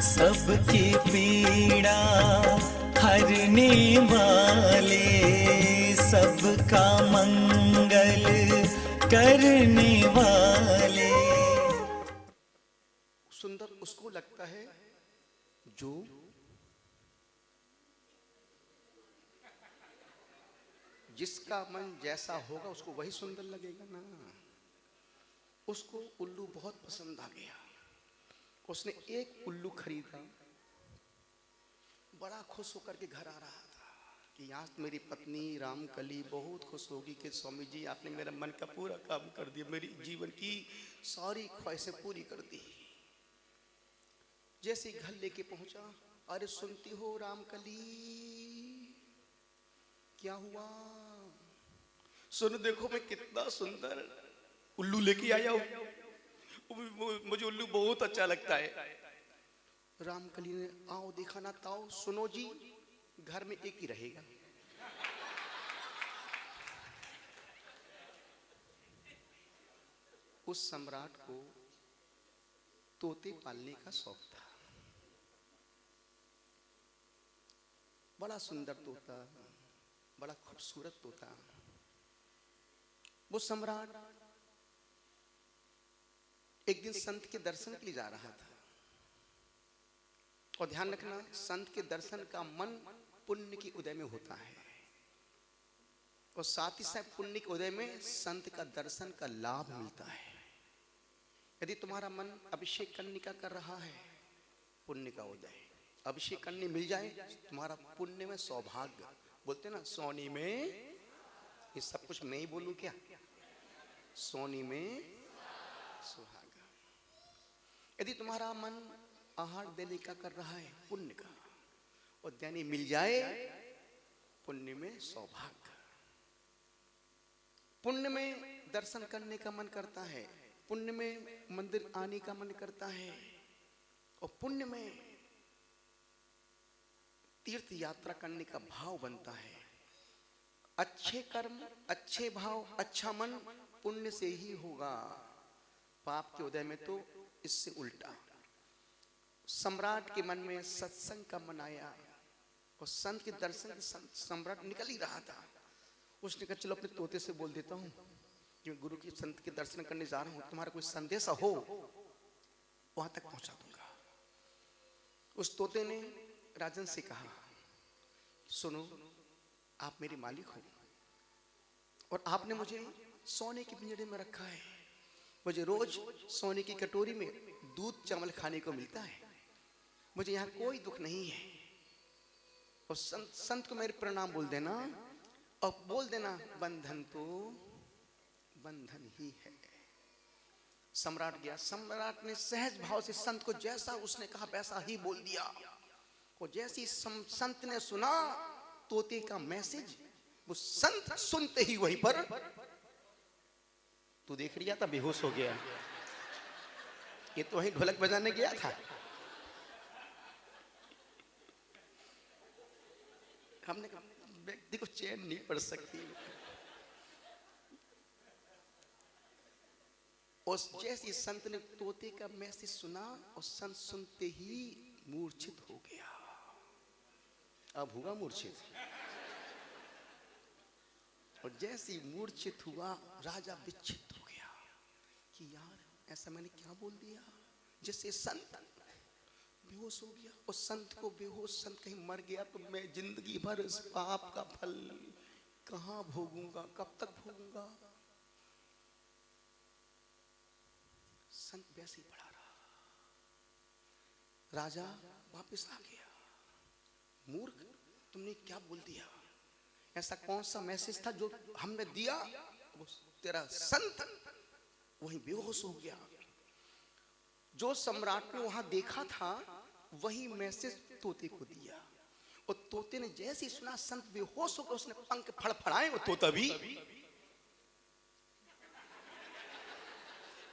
सबकी पीड़ा हरने वाले, सबका मंगल करने वाले। सुंदर उसको लगता है जो जिसका मन जैसा होगा उसको वही सुंदर लगेगा ना। उसको उल्लू बहुत पसंद आ गया। उसने एक उल्लू खरीदा, बड़ा खुश होकर के घर आ रहा था कि आज मेरी पत्नी रामकली बहुत खुश होगी कि स्वामी जी आपने मेरा मन का पूरा काम कर दिया, मेरी जीवन की सारी ख्वाहिशें पूरी कर दी। जैसे घर लेके पहुंचा, अरे सुनती हो रामकली, क्या हुआ? सुन देखो मैं कितना सुंदर उल्लू लेके आया हूं, मुझे उल्लू बहुत अच्छा लगता है। रामकली ने आओ देखा ना ताओ, सुनो जी घर में एक ही रहेगा। उस सम्राट को तोते पालने का शौक था। बड़ा सुंदर तोता, बड़ा खूबसूरत तोता। वो सम्राट एक दिन संत के दर्शन के लिए जा रहा था। और ध्यान रखना, संत के दर्शन का मन पुण्य के उदय में होता है, और साथ ही साथ पुण्य के उदय में संत का दर्शन का लाभ मिलता है। यदि तुम्हारा मन अभिषेक करने का कर रहा है, पुण्य का उदय, अभिषेक करने मिल जाए, तुम्हारा पुण्य में सौभाग्य। बोलते ना सोनी में, ये सब कुछ मैं ही बोलूं क्या? सोनी में सुहागा। यदि तुम्हारा मन आहार देने का कर रहा है, पुण्य का, और देने मिल जाए, पुण्य में सौभाग्य। पुण्य में दर्शन करने का मन करता है, पुण्य में मंदिर आने का मन करता है, और पुण्य में तीर्थ यात्रा करने का भाव बनता है। अच्छे कर्म, अच्छे भाव, अच्छा मन पुण्य से ही होगा। पाप के उदय में तो इससे उल्टा। सम्राट के मन में सत्संग का मन आया, और संत के दर्शन सम्राट निकल ही रहा था। उसने कहा चलो अपने तोते से बोल देता हूँ कि गुरु की संत के दर्शन करने जा रहा हूँ, तुम्हारा कोई संदेश हो वहां तक पहुंचा दूंगा। उस तोते ने राजन से कहा, सुनो आप मेरे मालिक हो, और आपने मुझे सोने के पिंजरे में रखा है। मुझे रोज सोने की कटोरी में दूध चावल खाने को मिलता है। मुझे यहाँ कोई दुख नहीं है। और संत को मेरे प्रणाम बोल देना, और बोल देना बंधन तो बंधन ही है। सम्राट गया। सम्राट ने सहज भाव से संत को जैसा उसने कहा वैसा ही बोल दिया। और जैसी संत ने सुना तोते का मैसेज, वो संत सुनते ही वहीं पर, तू देख लिया था, बेहोश हो गया। ये तो वहीं ढोलक बजाने गया था। हमने कहा व्यक्ति को चैन नहीं पड़ सकती। और जैसे संत ने तोते का मैसेज सुना, और संत सुनते ही मूर्छित हो गया। अब हुआ मूर्छित। और जैसे मूर्छित हुआ, राजा विचलित हो गया कि यार ऐसा मैंने क्या बोल दिया, जिससे संत बेहोश हो गया। और संत को बेहोश संत कहीं मर गया तो मैं जिंदगी भर इस पाप का फल कहां भोगूंगा, कब तक भोगूंगा। संत वैसे ही पड़ा रहा। राजा वापस आ गया। मूर्ख, तुमने क्या बोल दिया? ऐसा कौन सा मैसेज था जो हमने दिया? वो तेरा संत वहीं बेहोश हो गया। जो सम्राट ने वहां देखा था वही मैसेज तोते को दिया। और तोते ने जैसे ही सुना संत बेहोश होकर उसने पंख फड़फड़ाए। वो तोता भी,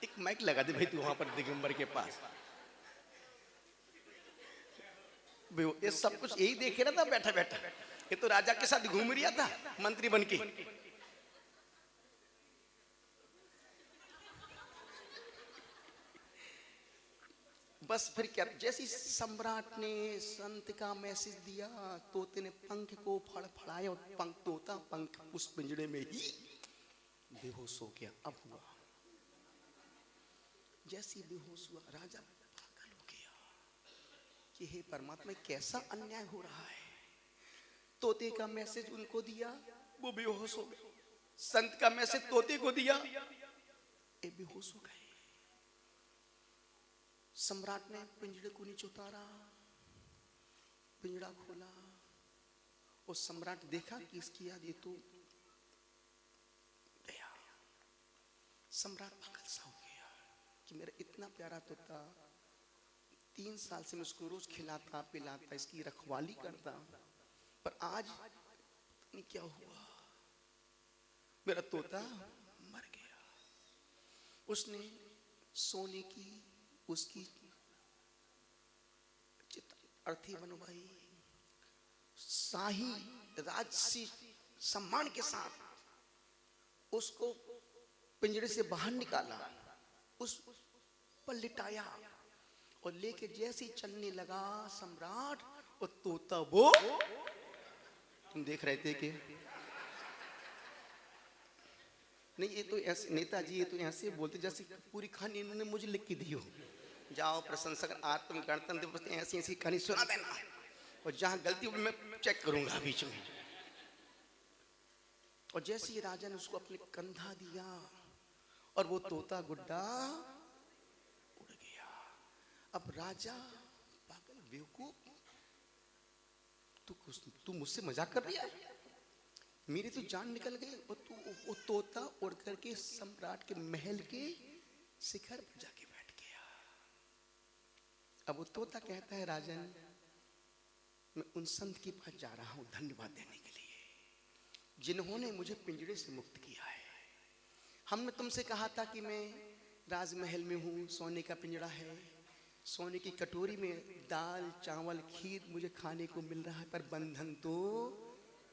एक माइक लगा दे भाई तू वहां पर दिगंबर के पास। ये सब कुछ यही देखे रहा था बैठा बैठा। ये तो राजा के साथ घूम रहा था मंत्री बन के। बस फिर क्या, जैसे सम्राट ने संत का मैसेज दिया, तोते ने पंख को फड़फड़ाया और पंख उस पिंजड़े में ही बेहोश हो गया। अब हुआ, जैसे बेहोश हुआ राजा पागल हो गया कि हे परमात्मा, कैसा अन्याय हो रहा है। तोते का मैसेज उनको दिया, वो बेहोश हो गए। संत का मैसेज तोते को दिया, ये बेहोश हो गए। सम्राट ने पिंजड़े को नीचे उतारा, पिंजड़ा खोला और सम्राट देखा कि इसकी याद ये तो गया। सम्राट पागल सा हो गया कि मेरा इतना प्यारा तोता, 3 साल से मैं उसको रोज खिलाता पिलाता, इसकी रखवाली करता, पर आज नहीं क्या हुआ, मेरा तोता मर गया। उसने सोने की उसकी अर्थी बनवाई, शाही राजसी सम्मान के साथ उसको पिंजरे से बाहर निकाला, उस पर लिटाया और लेके जैसे चलने लगा सम्राट, और तोता वो तुम देख रहे थे कि नहीं, ये तो ऐसे नेताजी, ये तो ऐसे बोलते जैसे पूरी कहानी इन्होंने मुझे लिख के दी हो। जाओ प्रशंसक, आज तुम गणतंत्र दिवस ऐसी ऐसी कहानी सुना देना, और जहां गलती मैं चेक करूंगा बीच में। और जैसे ही राजा ने उसको अपने कंधा दिया और वो तोता गुड्डा उड़ गया। अब राजा पागल बेवकूफ, तू मुझसे मजाक कर रही है, मेरी तो जान निकल गई, और तू वो तोता उड़ करके सम्राट के महल के शिखर पर जाके बैठ गया। अब वो तोता कहता है, राजन मैं उन संत के पास जा रहा हूं धन्यवाद देने के लिए जिन्होंने मुझे पिंजरे से मुक्त किया है। हमने तुमसे कहा था कि मैं राजमहल में हूं, सोने का पिंजरा है, सोने की कटोरी में दाल चावल खीर मुझे खाने को मिल रहा है, पर बंधन तो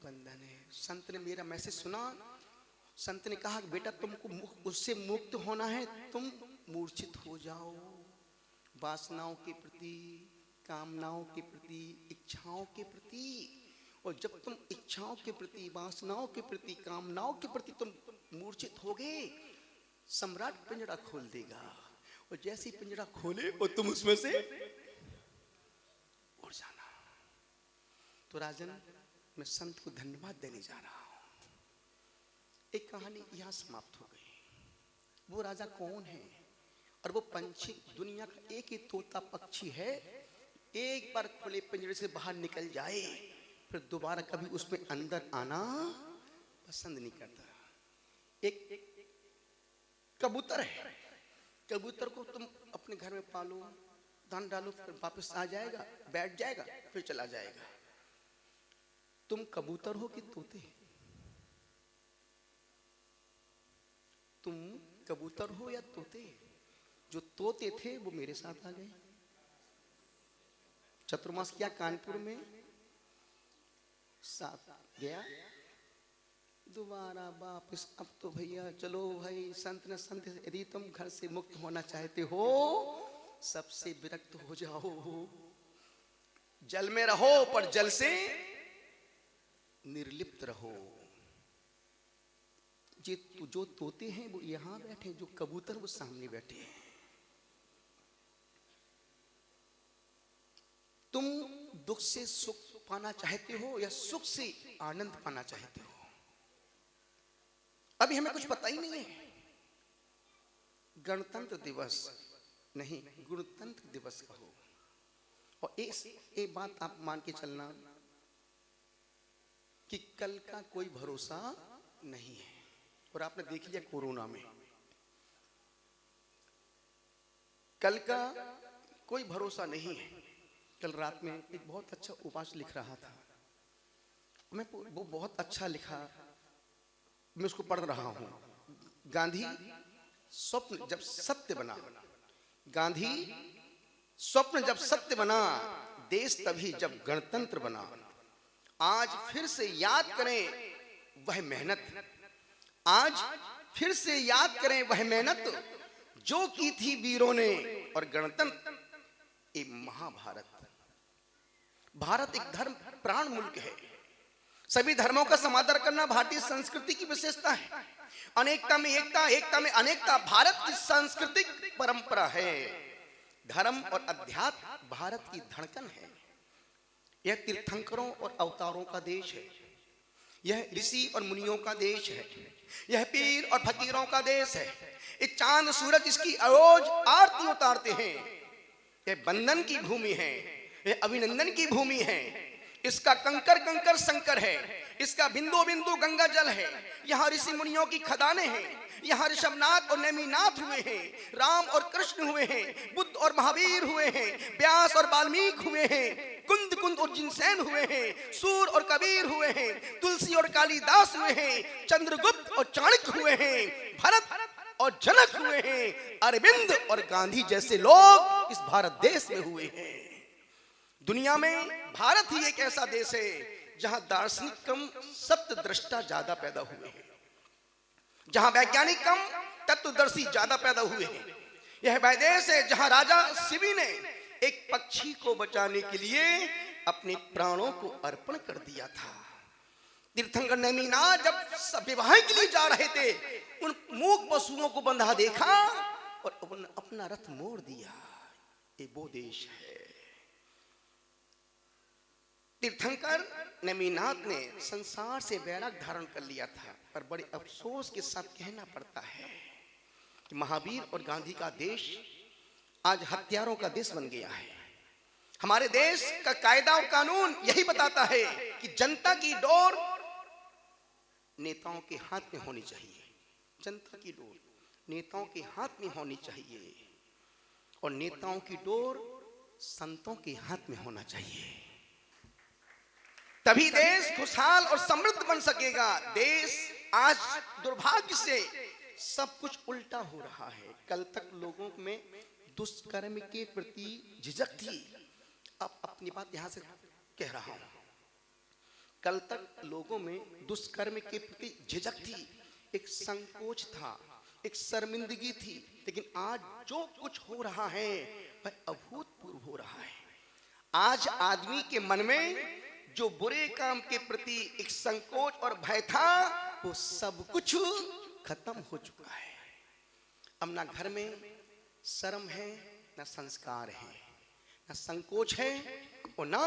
बंधन है। संत ने मेरा मैसेज सुना, संत ने कहा बेटा तुमको उससे मुक्त होना है, तुम मूर्छित हो जाओ वासनाओं के प्रति, कामनाओं के प्रति, इच्छाओं के प्रति। और जब तुम इच्छाओं के प्रति, वासनाओं के प्रति, कामनाओं के प्रति तुम मूर्छित होगे, सम्राट पिंजरा खोल देगा, और जैसे ही पिंजरा खोले और तुम उसमें से उड़ जाना। तो राजन मैं संत को धन्यवाद देने जा रहा हूं। एक कहानी यहां समाप्त हो गई। वो राजा कौन है, और वो पंछी दुनिया का एक ही तोता पक्षी है, एक बार खुले पिंजरे से बाहर निकल जाए फिर दोबारा कभी उसमें अंदर आना पसंद नहीं करता। एक कबूतर है, कबूतर को तुम अपने घर में पालो, दाना डालो, फिर वापस आ जाएगा, बैठ जाएगा, फिर चला जाएगा। तुम कबूतर हो कि तोते? तुम कबूतर हो या तोते? जो तोते थे वो मेरे साथ आ गए, चतुर्मास किया कानपुर में, साथ गया, दोबारा वापस। अब तो भैया चलो भाई, संत ने संत, यदि तुम घर से मुक्त होना चाहते हो सबसे विरक्त हो जाओ, जल में रहो पर जल से निर्लिप्त रहो। जो तोते हैं वो यहां बैठे, जो कबूतर वो सामने बैठे हैं। तुम दुख से सुख पाना चाहते हो या सुख से आनंद पाना चाहते हो? अभी हमें कुछ पता ही नहीं है। गणतंत्र दिवस नहीं, गुणतंत्र दिवस कहो। और एक बात आप मान के चलना कि कल का कोई भरोसा नहीं है। और आपने देख लिया कोरोना में, कल का कोई भरोसा नहीं है। कल रात में एक बहुत अच्छा उपवास लिख रहा था मैं, वो बहुत अच्छा लिखा, मैं उसको पढ़ रहा हूं। गांधी स्वप्न जब सत्य बना, गांधी स्वप्न जब सत्य बना, देश तभी जब गणतंत्र बना। आज फिर से याद करें वह मेहनत, आज फिर से याद करें वह मेहनत जो की थी वीरों ने, और महाभारत। भारत एक धर्म प्राण मुल्क है। सभी धर्मों का समादर करना भारतीय संस्कृति की विशेषता है। अनेकता में एकता, एकता में अनेकता भारत की सांस्कृतिक परंपरा है। धर्म और अध्यात्म भारत की धड़कन है। यह तीर्थंकरों और अवतारों का देश है। यह ऋषि और मुनियों का देश है। यह पीर और फकीरों का देश है। ये चांद सूरज इसकी रोज आरती उतारते हैं। यह बंधन की भूमि है, यह अभिनंदन की भूमि है। इसका कंकर कंकर शंकर है, इसका बिंदु बिंदु गंगा जल है। यहाँ ऋषि मुनियों की खदानें हैं। यहाँ ऋषभनाथ और नेमिनाथ हुए हैं, राम और कृष्ण हुए हैं, बुद्ध और महावीर हुए हैं, व्यास और वाल्मीकि हुए हैं, कुंद कुंद और जिनसेन हुए हैं, सूर और कबीर हुए हैं, तुलसी और कालिदास हुए हैं, चंद्रगुप्त और चाणक्य हुए हैं, भरत और जनक हुए हैं, अरविंद और गांधी जैसे लोग इस भारत देश में हुए हैं। दुनिया में भारत ही एक ऐसा देश है जहां दार्शनिक कम सप्तदृष्टा ज्यादा पैदा हुए हैं, जहां वैज्ञानिक कम तत्वदर्शी ज्यादा पैदा हुए हैं। यह वह देश है जहां राजा शिवी ने एक पक्षी को बचाने के लिए अपने प्राणों को अर्पण कर दिया था। तीर्थंकर नेमिनाथ जब विवाह के लिए जा रहे थे, उन मूक पशुओं को बंधा देखा और अपना रथ मोड़ दिया। ये वो देश है। तीर्थंकर नेमिनाथ ने संसार से वैराग धारण कर लिया था, पर बड़े अफसोस के साथ कहना पड़ता है कि महावीर और गांधी का देश आज हत्यारों का देश बन गया है। हमारे देश का कायदा और कानून यही बताता है कि जनता की डोर नेताओं के हाथ में होनी चाहिए। जनता की डोर नेताओं के हाथ में होनी चाहिए और नेताओं की डोर संतों के हाथ में होना चाहिए। तभी देश खुशहाल और समृद्ध बन सकेगा। देश आज दुर्भाग्य से सब कुछ उल्टा हो रहा है। कल तक लोगों में दुष्कर्म के प्रति झिझक थी, अब अपनी बात यहां से कह रहा हूं। कल तक लोगों में दुष्कर्म के प्रति झिझक थी, एक संकोच था, एक शर्मिंदगी थी, लेकिन आज जो कुछ हो रहा है वह अभूतपूर्व हो रहा है। आज आदमी के मन में जो बुरे काम के प्रति एक संकोच और भय था, वो सब कुछ खत्म हो चुका है। अब ना घर में शर्म है, ना संस्कार है, ना संकोच है और ना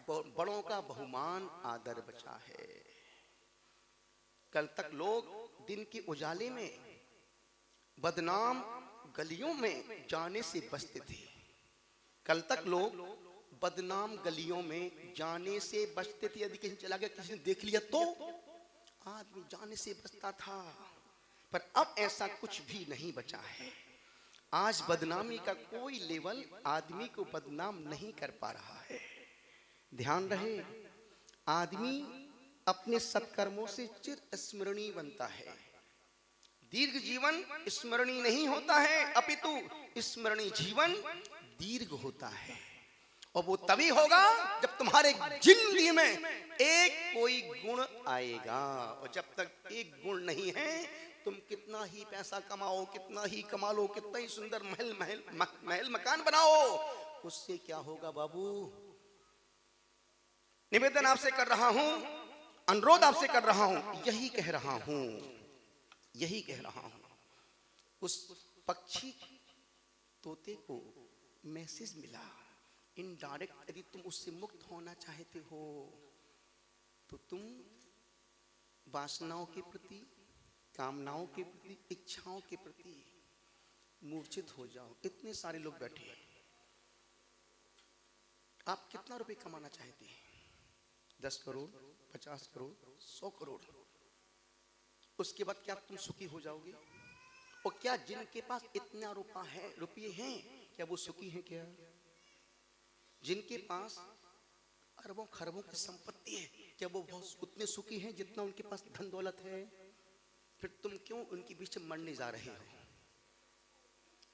बड़ों का बहुमान आदर बचा है। कल तक लोग दिन के उजाले में बदनाम गलियों में जाने से बचते थे। कल तक लोग बदनाम गलियों में जाने से बचते थे। यदि कहीं चला गया, किसी ने देख लिया तो आदमी जाने से बचता था, पर अब ऐसा कुछ भी नहीं बचा है। आज बदनामी का कोई लेवल आदमी को बदनाम नहीं कर पा रहा है। ध्यान रहे, आदमी अपने सत्कर्मों से चिर स्मरणीय बनता है। दीर्घ जीवन स्मरणीय नहीं होता है, अपितु स्मरणीय जीवन दीर्घ होता है। और वो तभी होगा जब तुम्हारे जिंदगी में एक कोई गुण आएगा। और जब तक एक गुण नहीं है, तुम कितना ही पैसा कमाओ, कितना ही कमा लो, कितना ही सुंदर महल मकान बनाओ, उससे क्या होगा बाबू। निवेदन आपसे कर रहा हूं, अनुरोध आपसे कर रहा हूं, यही कह रहा हूं, यही कह रहा हूं। उस पक्षी तोते को मैसेज मिला इनडायरेक्ट। यदि तुम उससे मुक्त होना चाहते हो तो तुम वासनाओं के प्रति, कामनाओं के प्रति, इच्छाओं के प्रति मूर्छित हो जाओ। इतने सारे लोग बैठे हैं। आप कितना रुपए कमाना चाहते हैं? 10 करोड़, 50 करोड़, 100 करोड़। उसके बाद क्या तुम सुखी हो जाओगे? और क्या जिनके पास इतना रुपये हैं, क्या वो सुखी हैं? क्या जिनके पास अरबों खरबों की संपत्ति है, क्या वो बहुत उतने सुखी हैं जितना उनके पास धन दौलत है? फिर तुम क्यों उनके पीछे मरने जा रहे हो?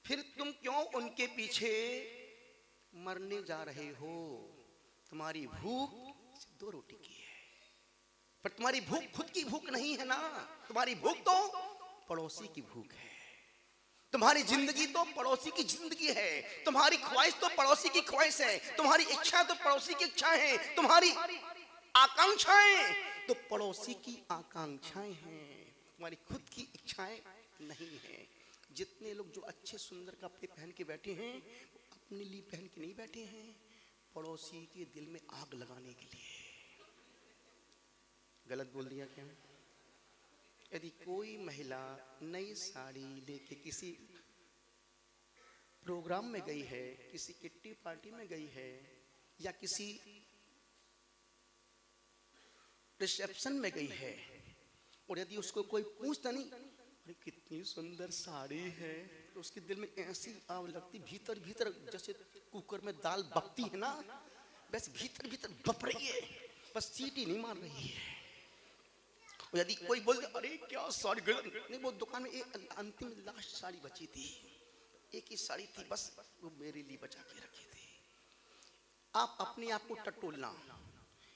फिर तुम क्यों उनके पीछे मरने जा रहे हो? तुम्हारी भूख 2 रोटी की है, पर तुम्हारी भूख खुद की भूख नहीं है ना। तुम्हारी भूख तो पड़ोसी की भूख है। तुम्हारी जिंदगी तो पड़ोसी की जिंदगी है, तुम्हारी ख्वाहिश तो पड़ोसी की ख्वाहिश है, तुम्हारी इच्छा तो पड़ोसी की इच्छाएं हैं, तुम्हारी आकांक्षाएं तो पड़ोसी की आकांक्षाएं हैं, तुम्हारी खुद की इच्छाएं नहीं है। जितने लोग जो अच्छे सुंदर कपड़े पहन के बैठे हैं वो अपने लिए पहन के नहीं बैठे हैं, पड़ोसी के दिल में आग लगाने के लिए। गलत बोल दिया क्या? यदि कोई महिला नई साड़ी लेके किसी प्रोग्राम में गई है, किसी किट्टी पार्टी में गई है, या किसी रिसेप्शन में गई है, और यदि उसको कोई पूछता नहीं अरे कितनी सुंदर साड़ी है, तो उसके दिल में ऐसी आग लगती, भीतर भीतर जैसे कुकर में दाल बकती है ना, बस भीतर भीतर बप रही है, बस सीटी नहीं मार रही है। यदि कोई बोल दे अरे क्या साड़ी, नहीं वो दुकान में एक अंतिम लास्ट साड़ी बची थी, एक ही साड़ी थी बस, वो मेरे लिए बचा के रखी थी। आप अपने आप को टटोलना।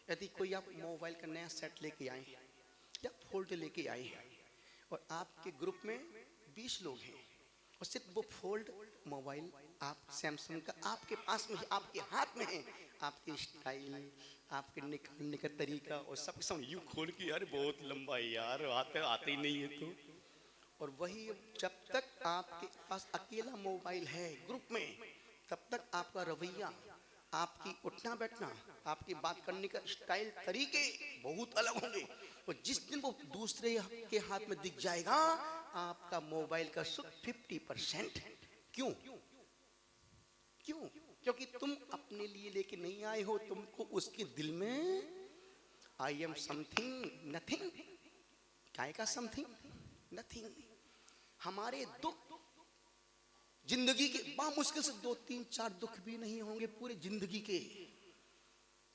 यदि कोई आप मोबाइल का नया सेट लेके आए या फोल्ड लेके आए हैं और आपके ग्रुप में 20 लोग हैं और सिर्फ वो फोल्ड मोबाइल आप सैमसंग का आपके पास में, आपके हाथ में है, आपकी स्टाइल, आपके निकालने का तरीका और सब सब यूं खोल के यार बहुत लंबा है यार, आते ही नहीं है तो। और वही जब तक आपके पास अकेला मोबाइल है ग्रुप में, तब तक आपका रवैया, आपकी उठना बैठना, आपकी बात करने का स्टाइल, तरीके बहुत अलग होंगे। और जिस दिन वो दूसरे के हाथ में दिख जाएगा आपका मोबाइल का सुख 50%। क्यों? क्यों? क्योंकि तुम अपने लिए लेके नहीं आए हो, तुमको उसके दिल में आई एम समथिंग नथिंग, काय का समथिंग नथिंग। हमारे दुख जिंदगी के बामुश्किल से 2-3-4 दुख भी नहीं होंगे पूरे जिंदगी के,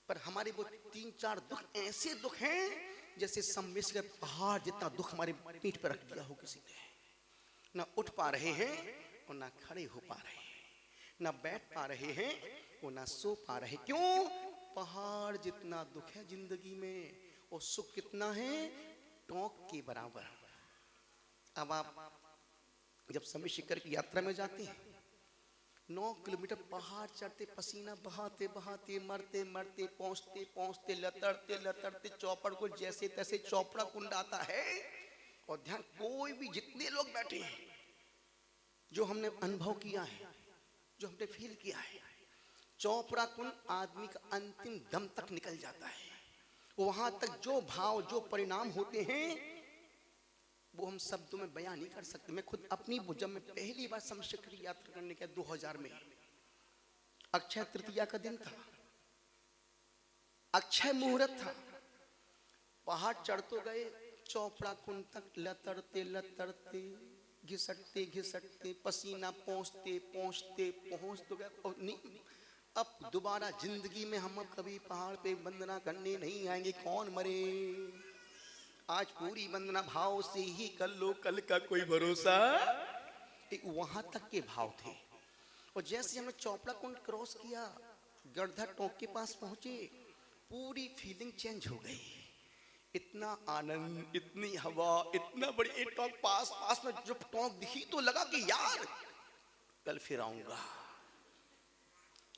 पर हमारे वो 3-4 दुख ऐसे दुख हैं जैसे सम्मिश्र पहाड़ जितना दुख हमारे पीठ पर रख दिया हो किसी ने। ना उठ पा रहे हैं और ना खड़े हो पा रहे हैं, ना बैठ पा रहे हैं और ना सो पा रहे। क्यों? पहाड़ जितना दुख है जिंदगी में, और सुख कितना है? टोंक के बराबर। अब आप जब समय शिखर की यात्रा में जाते हैं, 9 किलोमीटर पहाड़ चढ़ते, पसीना बहाते बहाते, मरते मरते, पहुंचते पहुंचते, लतड़ते लतड़ते चौपड़ को जैसे तैसे चौपड़ा कुंड आता है। और ध्यान, कोई भी जितने लोग बैठे हैं, जो हमने अनुभव किया है, जो हमने फील किया है, चौपड़ा कुंड आदमी का अंतिम दम तक निकल जाता है। वहां तक जो भाव, जो परिणाम होते हैं वो हम शब्दों में बयां नहीं कर सकते। मैं खुद अपनी, जब मैं पहली बार समशिखर की यात्रा करने गया 2000 में, अक्षय तृतीया का दिन था, अक्षय मुहूर्त था, पहाड़ चढ़ तो गए, चौपड़ा कुंड तक लतड़ते लतड़ते, घिसटते घिसटते, पसीना पहुंचते पहुंचते पहुंच तो गए। और नहीं, अब दोबारा जिंदगी में हम अब कभी पहाड़ पे वंदना करने नहीं आएंगे। कौन मरे, आज पूरी वंदना भाव से ही कर लो, कल का कोई भरोसा। एक वहां तक के भाव थे। और जैसे हमने चौपड़ा कुंड क्रॉस किया, गढ़धा टोंक के पास पहुंचे, पूरी फीलिंग चेंज हो गई। इतना आनंद, इतनी हवा, इतना बड़ी एक टोंक पास में जब टोंक दिखी तो लगा कि यार कल फिर आऊंगा।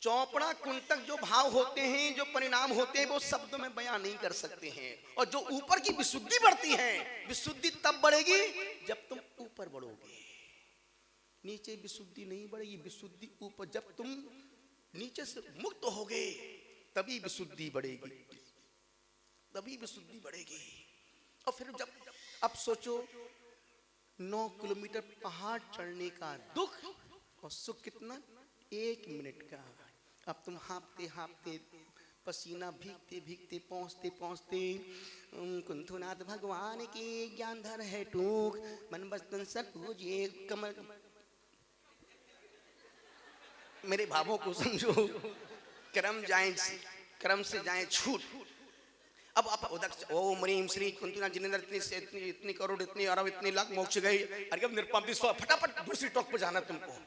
चौपड़ा कुंड तक जो भाव होते हैं, जो परिणाम होते हैं, वो शब्दों में बयां नहीं कर सकते हैं। और जो ऊपर की विशुद्धि बढ़ती है, विशुद्धि तब बढ़ेगी जब तुम ऊपर बढ़ोगे। नीचे विशुद्धि नहीं बढ़ेगी, विशुद्धि ऊपर। जब तुम नीचे से मुक्त होगे तभी विशुद्धि बढ़ेगी, तभी विशुद्धि बढ़ेगी। और फिर जब अब सोचो 9 किलोमीटर पहाड़ चढ़ने का दुख और सुख कितना, 1 मिनट का। अब तुम हाँपते हाँपते, पसीना भीगते भीगते, पहुंचते पहुंचते, कुंथुनाथ भगवान के ज्ञान धर है टूक, मन बस्तन सट पूजिए कमर। मेरे भावों को समझो, क्रम से जाए छूट। अब आप उधर ओम ह्रीम श्री कुंतुनाथ जिनेंद्र, इतनी करोड़, इतनी अरब, इतनी लाख मोक्ष गई। अरे अब निरुपम फटाफट दूसरी टॉक पे जाना तुमको।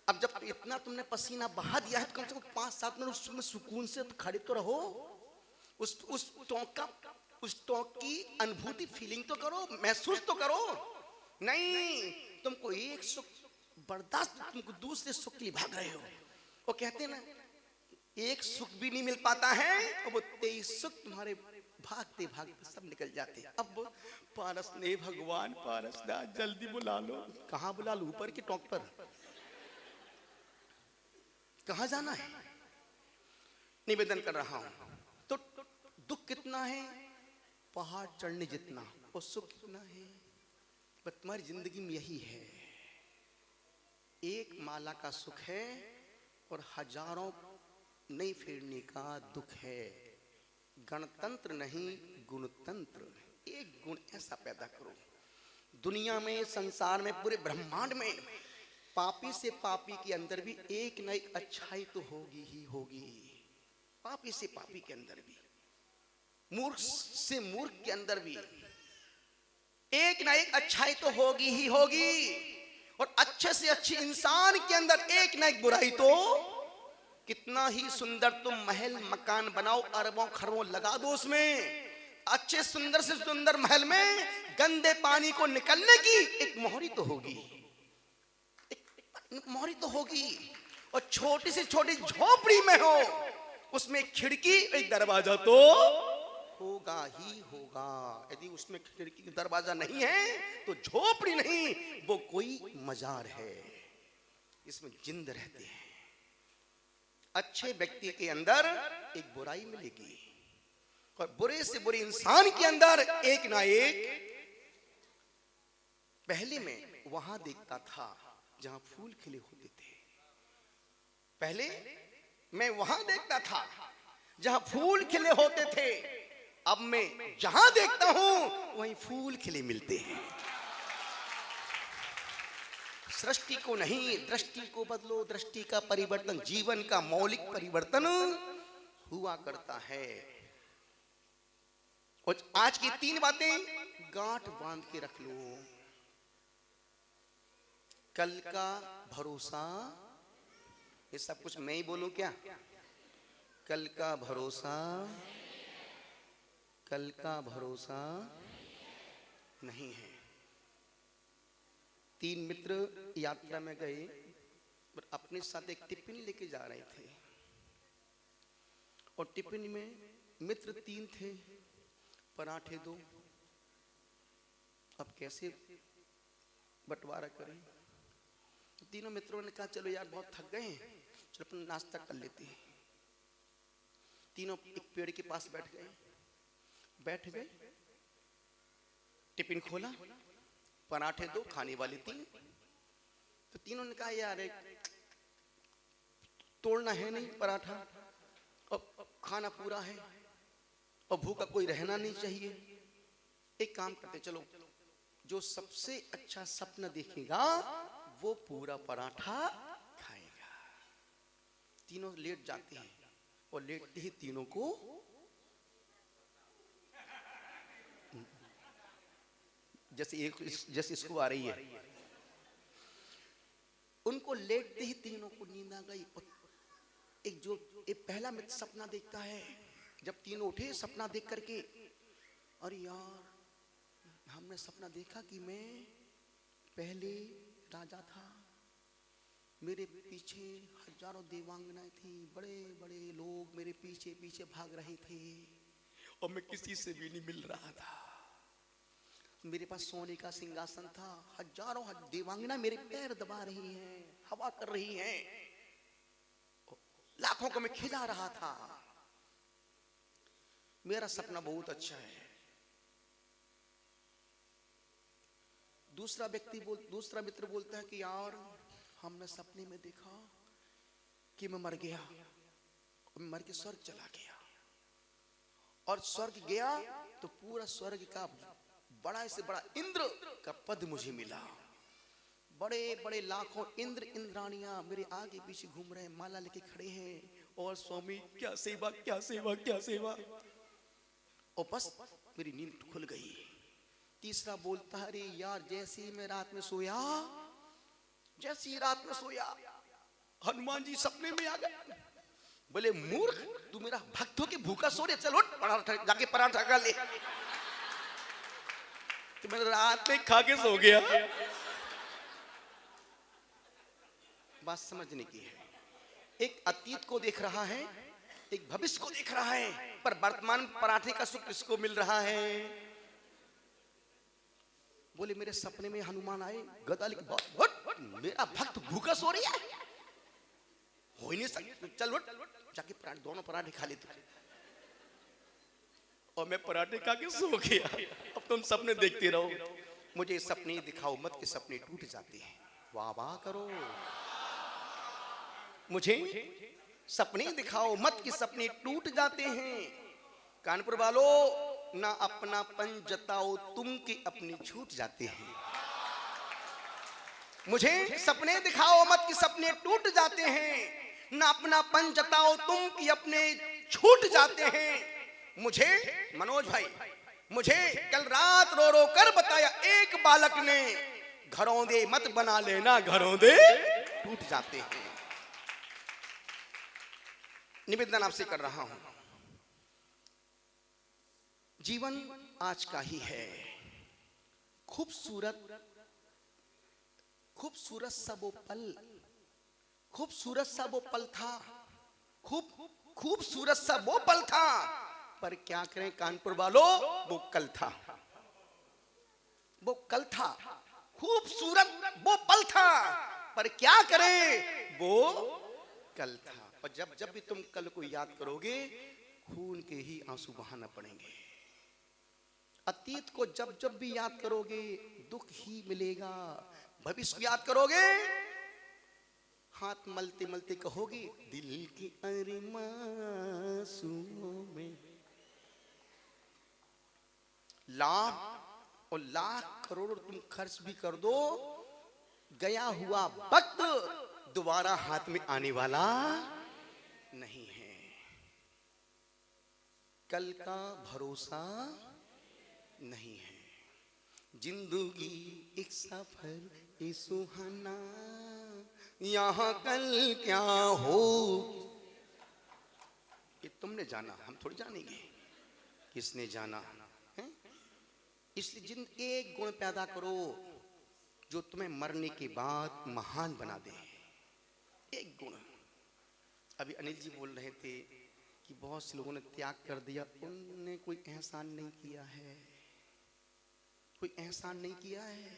अब जब इतना तुमने पसीना बहा दिया है तो कम से कम 5-7 मिनट उसमें सुकून से खड़े तो रहो। उस टोंक की अनुभूति, फीलिंग तो करो, महसूस तो करो। नहीं, तुमको एक सुख बर्दाश्त, तुमको दूसरे सुख के लिए भाग रहे हो। वो कहते हैं ना, एक सुख भी नहीं मिल पाता है और वो 23 सुख तुम्हारे भागते भागते सब निकल जाते हैं। अब पारस ने भगवान पारसनाथ जल्दी बुला लो। कहाँ बुला लो? ऊपर की टॉप पर? कहाँ जाना है? निवेदन कर रहा हूं। तो दुख कितना है? पहाड़ चढ़ने जितना। और सुख कितना है? पर तुम्हारी जिंदगी में यही है, एक माला का सुख है और हजारों नहीं फेरने का दुख है। गणतंत्र नहीं गुणतंत्र। एक गुण ऐसा पैदा करो दुनिया में, संसार में, पूरे ब्रह्मांड में पापी से पापी के अंदर भी एक न एक अच्छाई तो होगी ही होगी। पापी से पापी के अंदर भी, मूर्ख से मूर्ख के अंदर भी एक ना एक अच्छाई तो होगी ही होगी। और अच्छे से अच्छे इंसान के अंदर एक ना एक बुराई तो, कितना ही सुंदर तुम महल मकान बनाओ, अरबों खरबों लगा दो उसमें, अच्छे सुंदर से सुंदर महल में गंदे पानी को निकलने की एक मोहरी तो होगी, एक मोहरी तो होगी। और छोटी से छोटी झोपड़ी में हो, उसमें खिड़की एक दरवाजा तो होगा ही होगा। यदि उसमें खिड़की की दरवाजा नहीं है तो झोपड़ी नहीं, वो कोई मजार है, इसमें जिंद रहते हैं। अच्छे व्यक्ति के अंदर एक बुराई मिलेगी और बुरे से बुरे इंसान के अंदर एक ना एक। पहले मैं वहां देखता था जहां फूल खिले होते थे, पहले मैं वहां देखता था जहां फूल खिले होते थे, अब मैं जहां देखता हूं वहीं फूल खिले मिलते हैं। सृष्टि को नहीं, दृष्टि को बदलो। दृष्टि का परिवर्तन जीवन का मौलिक परिवर्तन हुआ करता है। और आज की 3 बातें गांठ बांध के रख लो। कल का भरोसा, ये सब कुछ मैं ही बोलूं क्या? कल का भरोसा, कल का भरोसा नहीं है। 3 मित्र यात्रा में गए और अपने साथ एक टिफिन लेके जा रहे थे और टिफिन में मित्र 3 थे, पराठे 2। अब कैसे बंटवारा करें? तीनों मित्रों ने कहा चलो यार बहुत थक गए हैं, चलो अपन नाश्ता कर लेते हैं। तीनों एक पेड़ के पास बैठ गए, टिफिन खोला, पराठे 2, खाने वाले 3। तो तीनों ने कहा यार तोड़ना है नहीं पराठा, और खाना पूरा है और भूखा कोई रहना नहीं चाहिए। एक काम करते, चलो जो सबसे अच्छा सपना देखेगा वो पूरा पराठा खाएगा। तीनों लेट जाते हैं और लेटते ही तीनों को जैसे इसको आ रही है, उनको लेटते ही तीनों को नींद आ गई। एक पहला मित्र सपना देखता है, जब तीनों उठे सपना देख करके, अरे यार हमने सपना देखा कि मैं पहले राजा था, मेरे पीछे हजारों देवांगनाएं थी, बड़े बड़े लोग मेरे पीछे पीछे भाग रहे थे और मैं किसी से भी नहीं मिल रहा था। मेरे पास सोने का सिंहासन था, हजारों देवांगना मेरे पैर दबा रही हैं, हवा कर रही हैं, लाखों को मैं खिला रहा था। मेरा सपना बहुत अच्छा है। दूसरा मित्र बोलता है कि यार हमने सपने में देखा कि मैं मर गया, मर के स्वर्ग चला गया, और स्वर्ग गया तो पूरा स्वर्ग का बड़ा से बड़ा इंद्र का पद मुझे मिला। बड़े बड़े लाखों इंद्र इंद्राणियां मेरे आगे पीछे घूम रहे हैं, माला लेके खड़े हैं, और स्वामी क्या सेवा क्या सेवा क्या सेवा। और बस मेरी नींद खुल गई। तीसरा बोलता है अरे यार जैसे ही मैं रात में सोया, हनुमान जी सपने में आ गए। बोले मूर्ख, तू मेरा भक्त हो के भूखा सो रहे, चल उठ पराठा जाके पराठा खा ले। तो मैं रात में खा के सो गया, बात समझने की है। एक अतीत को देख रहा है, एक भविष्य को देख रहा है, पर वर्तमान पराठे का सुख किसको मिल रहा है? बोले मेरे सपने में हनुमान आए, गदा लेके मेरा भक्त भूखा सो रही है, हो ही नहीं सकता, चल उठ जाके पराठे, दोनों पराठे खा ले तू। और मैं पराठे खा के सो गया। अब तुम सपने देखते रहो, मुझे सपने दिखाओ मत कि सपने टूट जाते हैं। वाह वाह करो। मुझे सपने दिखाओ मत कि सपने टूट जाते हैं। कानपुर वालों, ना अपनापन जताओ तुम कि अपनी छूट जाते हैं। मुझे सपने दिखाओ मत कि सपने टूट जाते हैं, ना अपनापन जताओ तुम कि अपने छूट जाते हैं। मुझे मनोज भाई, मुझे कल रात रो रो कर बताया एक बालक ने, घरों दे मत बना लेना, घरों दे टूट जाते हैं। निवेदन आपसे कर रहा हूं, जीवन आज का ही है। खूबसूरत खूबसूरत सा वो पल, खूबसूरत सा वो पल था, खूबसूरत सा वो पल था, पर क्या करें कानपुर वालों, वो कल था, वो कल था। खूबसूरत वो पल था, पर क्या करें वो कल था। और जब जब भी तुम कल को याद करोगे, खून के ही आंसू बहाना पड़ेंगे। अतीत को जब जब भी याद करोगे, दुख ही मिलेगा। भविष्य को याद करोगे, हाथ मलते मलते कहोगे, दिल की अरमासूमों में लाख और लाख करोड़ तुम खर्च भी कर दो, गया हुआ वक्त दोबारा हाथ में आने वाला नहीं है। कल का भरोसा नहीं है। जिंदगी एक सफर ये सुहाना, यहाँ कल क्या हो ये तुमने जाना, हम थोड़ी जानेंगे किसने जाना है। इसलिए जिन एक गुण पैदा करो जो तुम्हें मरने के बाद महान बना दे। एक गुण। अभी अनिल जी बोल रहे थे कि बहुत से लोगों ने त्याग कर दिया, उनने कोई एहसान नहीं किया है, कोई एहसान नहीं किया है।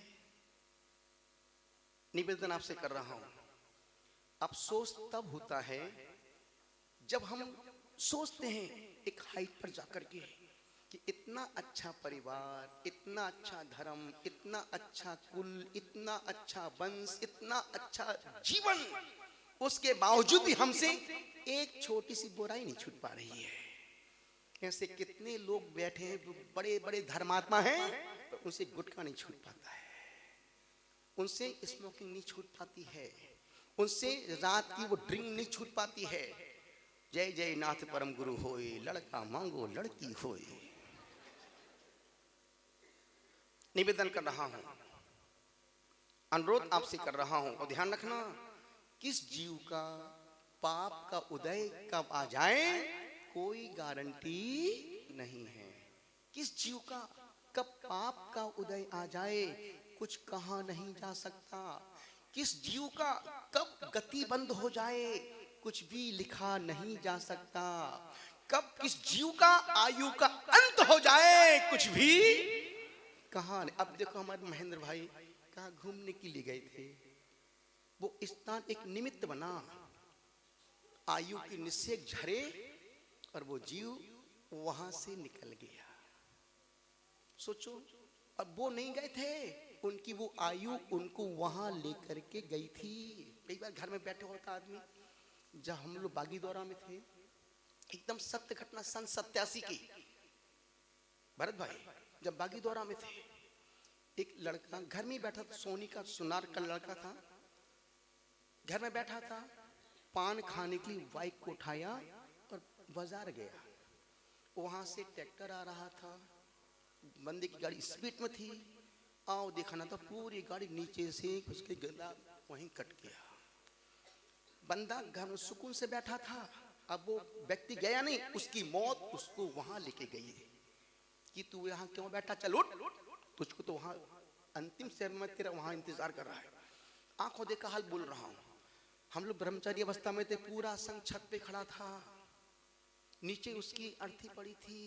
निवेदन आपसे कर रहा हूं, अफसोस तब होता है जब हम सोचते हैं एक हाइट पर जाकर के कि इतना अच्छा परिवार, इतना अच्छा धर्म, इतना अच्छा कुल, इतना अच्छा वंश, इतना अच्छा जीवन, उसके बावजूद भी हमसे एक छोटी सी बुराई नहीं छूट पा रही है। ऐसे कितने लोग बैठे हैं, बड़े बड़े धर्मात्मा हैं, पर उनसे गुटखा नहीं छूट पाता है, उनसे स्मोकिंग नहीं छूट पाती है, उनसे रात की वो ड्रिंक नहीं छूट पाती है। जय जय नाथ परम गुरु होए, लड़का मांगो लड़की होए। निवेदन कर रहा हूं, अनुरोध आपसे कर रहा हूं, और ध्यान रखना, किस जीव का पाप का उदय कब आ जाए कोई गारंटी नहीं है। किस जीव का कब पाप का उदय आ जाए कुछ कहा नहीं जा सकता। किस जीव का कब गति बंद हो जाए कुछ भी लिखा नहीं जा सकता। कब किस जीव का आयु का अंत हो जाए कुछ भी कहा नहीं। अब देखो हमारे महेंद्र भाई कहाँ घूमने के लिए गए थे, वो स्थान एक निमित्त बना, आयु की निश्चय झरे और वो जीव वहां से निकल गया। सोचो, अब वो नहीं गए थे, उनकी वो आयु उनको वहां लेकर के गई थी। एक बार घर में बैठे होता आदमी, जब हम लोग बागी दौरा में थे, एकदम सत्य घटना सन 87 की, भरत भाई जब बागी दौरा में थे, एक लड़का घर में बैठा था, सोनी का सुनार का लड़का था, घर में बैठा था, पान खाने के लिए बाइक को उठाया और बाजार गया। वहां से ट्रैक्टर आ रहा था, बंदे की गाड़ी स्पीड में थी, आओ देखा ना तो पूरी गाड़ी नीचे से उसके गला वहीं कट गया। बंदा घर में सुकून से बैठा था, अब वो व्यक्ति गया नहीं, उसकी मौत उसको वहां लेके गई कि तू यहाँ क्यों बैठा, चल उठ, तुझको तो वहां अंतिम समय में तेरा वहां इंतजार कर रहा है। आंखों देखा हाल बोल रहा हूं, हम लोग ब्रह्मचारी अवस्था में थे, पूरा संघ छत पे खड़ा था, नीचे उसकी अर्थी पड़ी थी,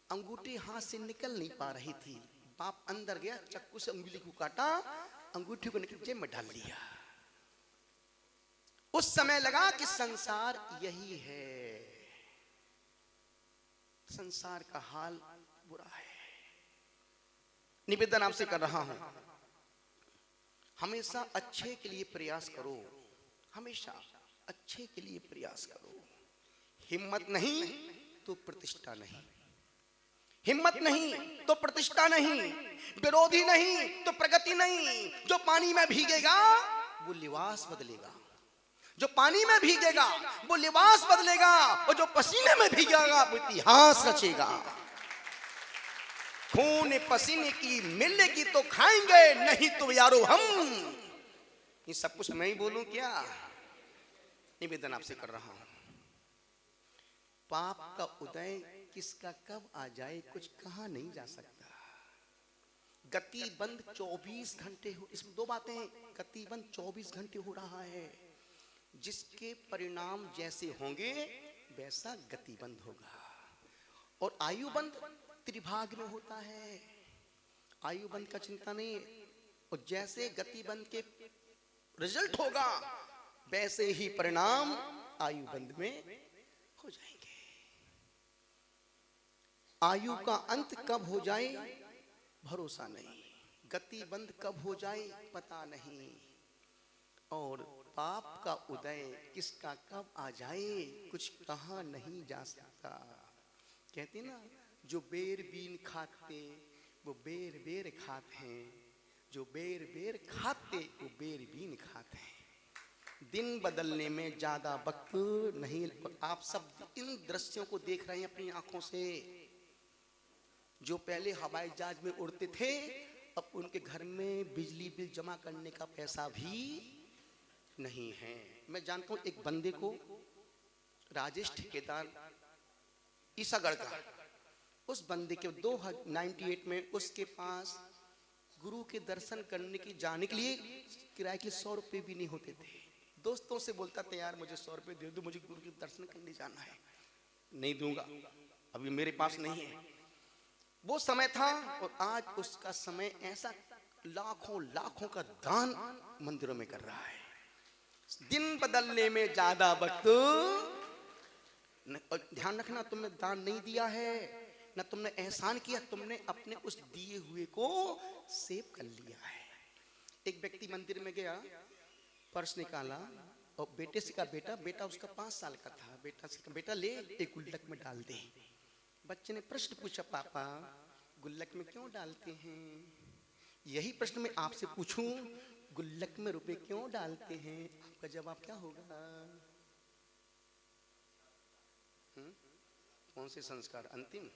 अंगूठी हाथ से निकल नहीं पा रही थी। बाप अंदर गया, चाकू से उंगली को काटा, अंगूठी को निकल जेब में डाल लिया। उस समय लगा कि संसार यही है, संसार का हाल बुरा है। निवेदन आपसे कर रहा हूं, हमेशा अच्छे के लिए प्रयास करो, हमेशा अच्छे के लिए प्रयास करो। हिम्मत नहीं तो प्रतिष्ठा नहीं, हिम्मत नहीं तो प्रतिष्ठा नहीं, विरोधी नहीं तो प्रगति नहीं। जो पानी में भीगेगा वो लिबास बदलेगा, जो पानी में भीगेगा वो लिबास बदलेगा, और जो पसीने में भीगेगा वो इतिहास रचेगा। खून पसीने की मिलेगी तो खाएंगे, नहीं तो यारो हम। ये सब कुछ मैं ही बोलूं क्या? निवेदन आपसे कर रहा हूं, पाप का उदय किसका कब आ जाए कुछ कहा नहीं जा सकता। गति बंद 24 घंटे हो, इसमें दो बातें हैं, गति बंद 24 घंटे हो रहा है। जिसके परिणाम जैसे होंगे वैसा गति बंद होगा। और आयु बंद त्रिभाग में होता है, आयु बंद का चिंता नहीं। और जैसे गति बंद के रिजल्ट होगा वैसे ही परिणाम आयु बंद में हो जाएंगे। आयु का अंत कब हो जाए भरोसा नहीं, गति बंद कब हो जाए पता नहीं, और पाप का उदय किसका कब आ जाए कुछ कहा नहीं जा सकता। कहते ना, जो बेर बीन खाते वो बेर बेर खाते हैं, जो बेर बेर खाते वो बेर बीन खाते हैं। दिन बदलने में ज्यादा वक्त नहीं। आप सब इन दृश्यों को देख रहे हैं अपनी आंखों से। जो पहले हवाई जहाज में उड़ते थे, अब उनके घर में बिजली बिल जमा करने का पैसा भी नहीं है। मैं जानता हूं एक बंदे को, राजेश ठेकेदार ईसागढ़ का, उस बंदे के 1998 में उसके पास गुरु के दर्शन करने की जाने के लिए किराए के 100 रुपए भी नहीं होते थे। दोस्तों से बोलता था, यार मुझे 100 रुपए दे दो, मुझे गुरु के दर्शन करने जाना है। नहीं दूंगा, अभी मेरे पास नहीं है। वो समय था, और आज उसका समय ऐसा लाखों लाखों का दान मंदिरों में कर रहा है। दिन बदलने में ज्यादा वक्त। और ध्यान रखना, तुमने दान नहीं दिया है ना तुमने एहसान किया, तुमने अपने उस दिए हुए को सेव कर लिया है। एक व्यक्ति मंदिर में गया, पर्स निकाला और बेटे से कहा, बेटा उसका 5 साल का था, बेटा ले एक गुल्लक में डाल दे। बच्चे ने प्रश्न पूछा, पापा गुल्लक में क्यों डालते हैं? यही प्रश्न मैं आपसे पूछूं, गुल्लक में रुपए क्यों डालते हैं? आपका जवाब क्या होगा? कौन से संस्कार अंतिम?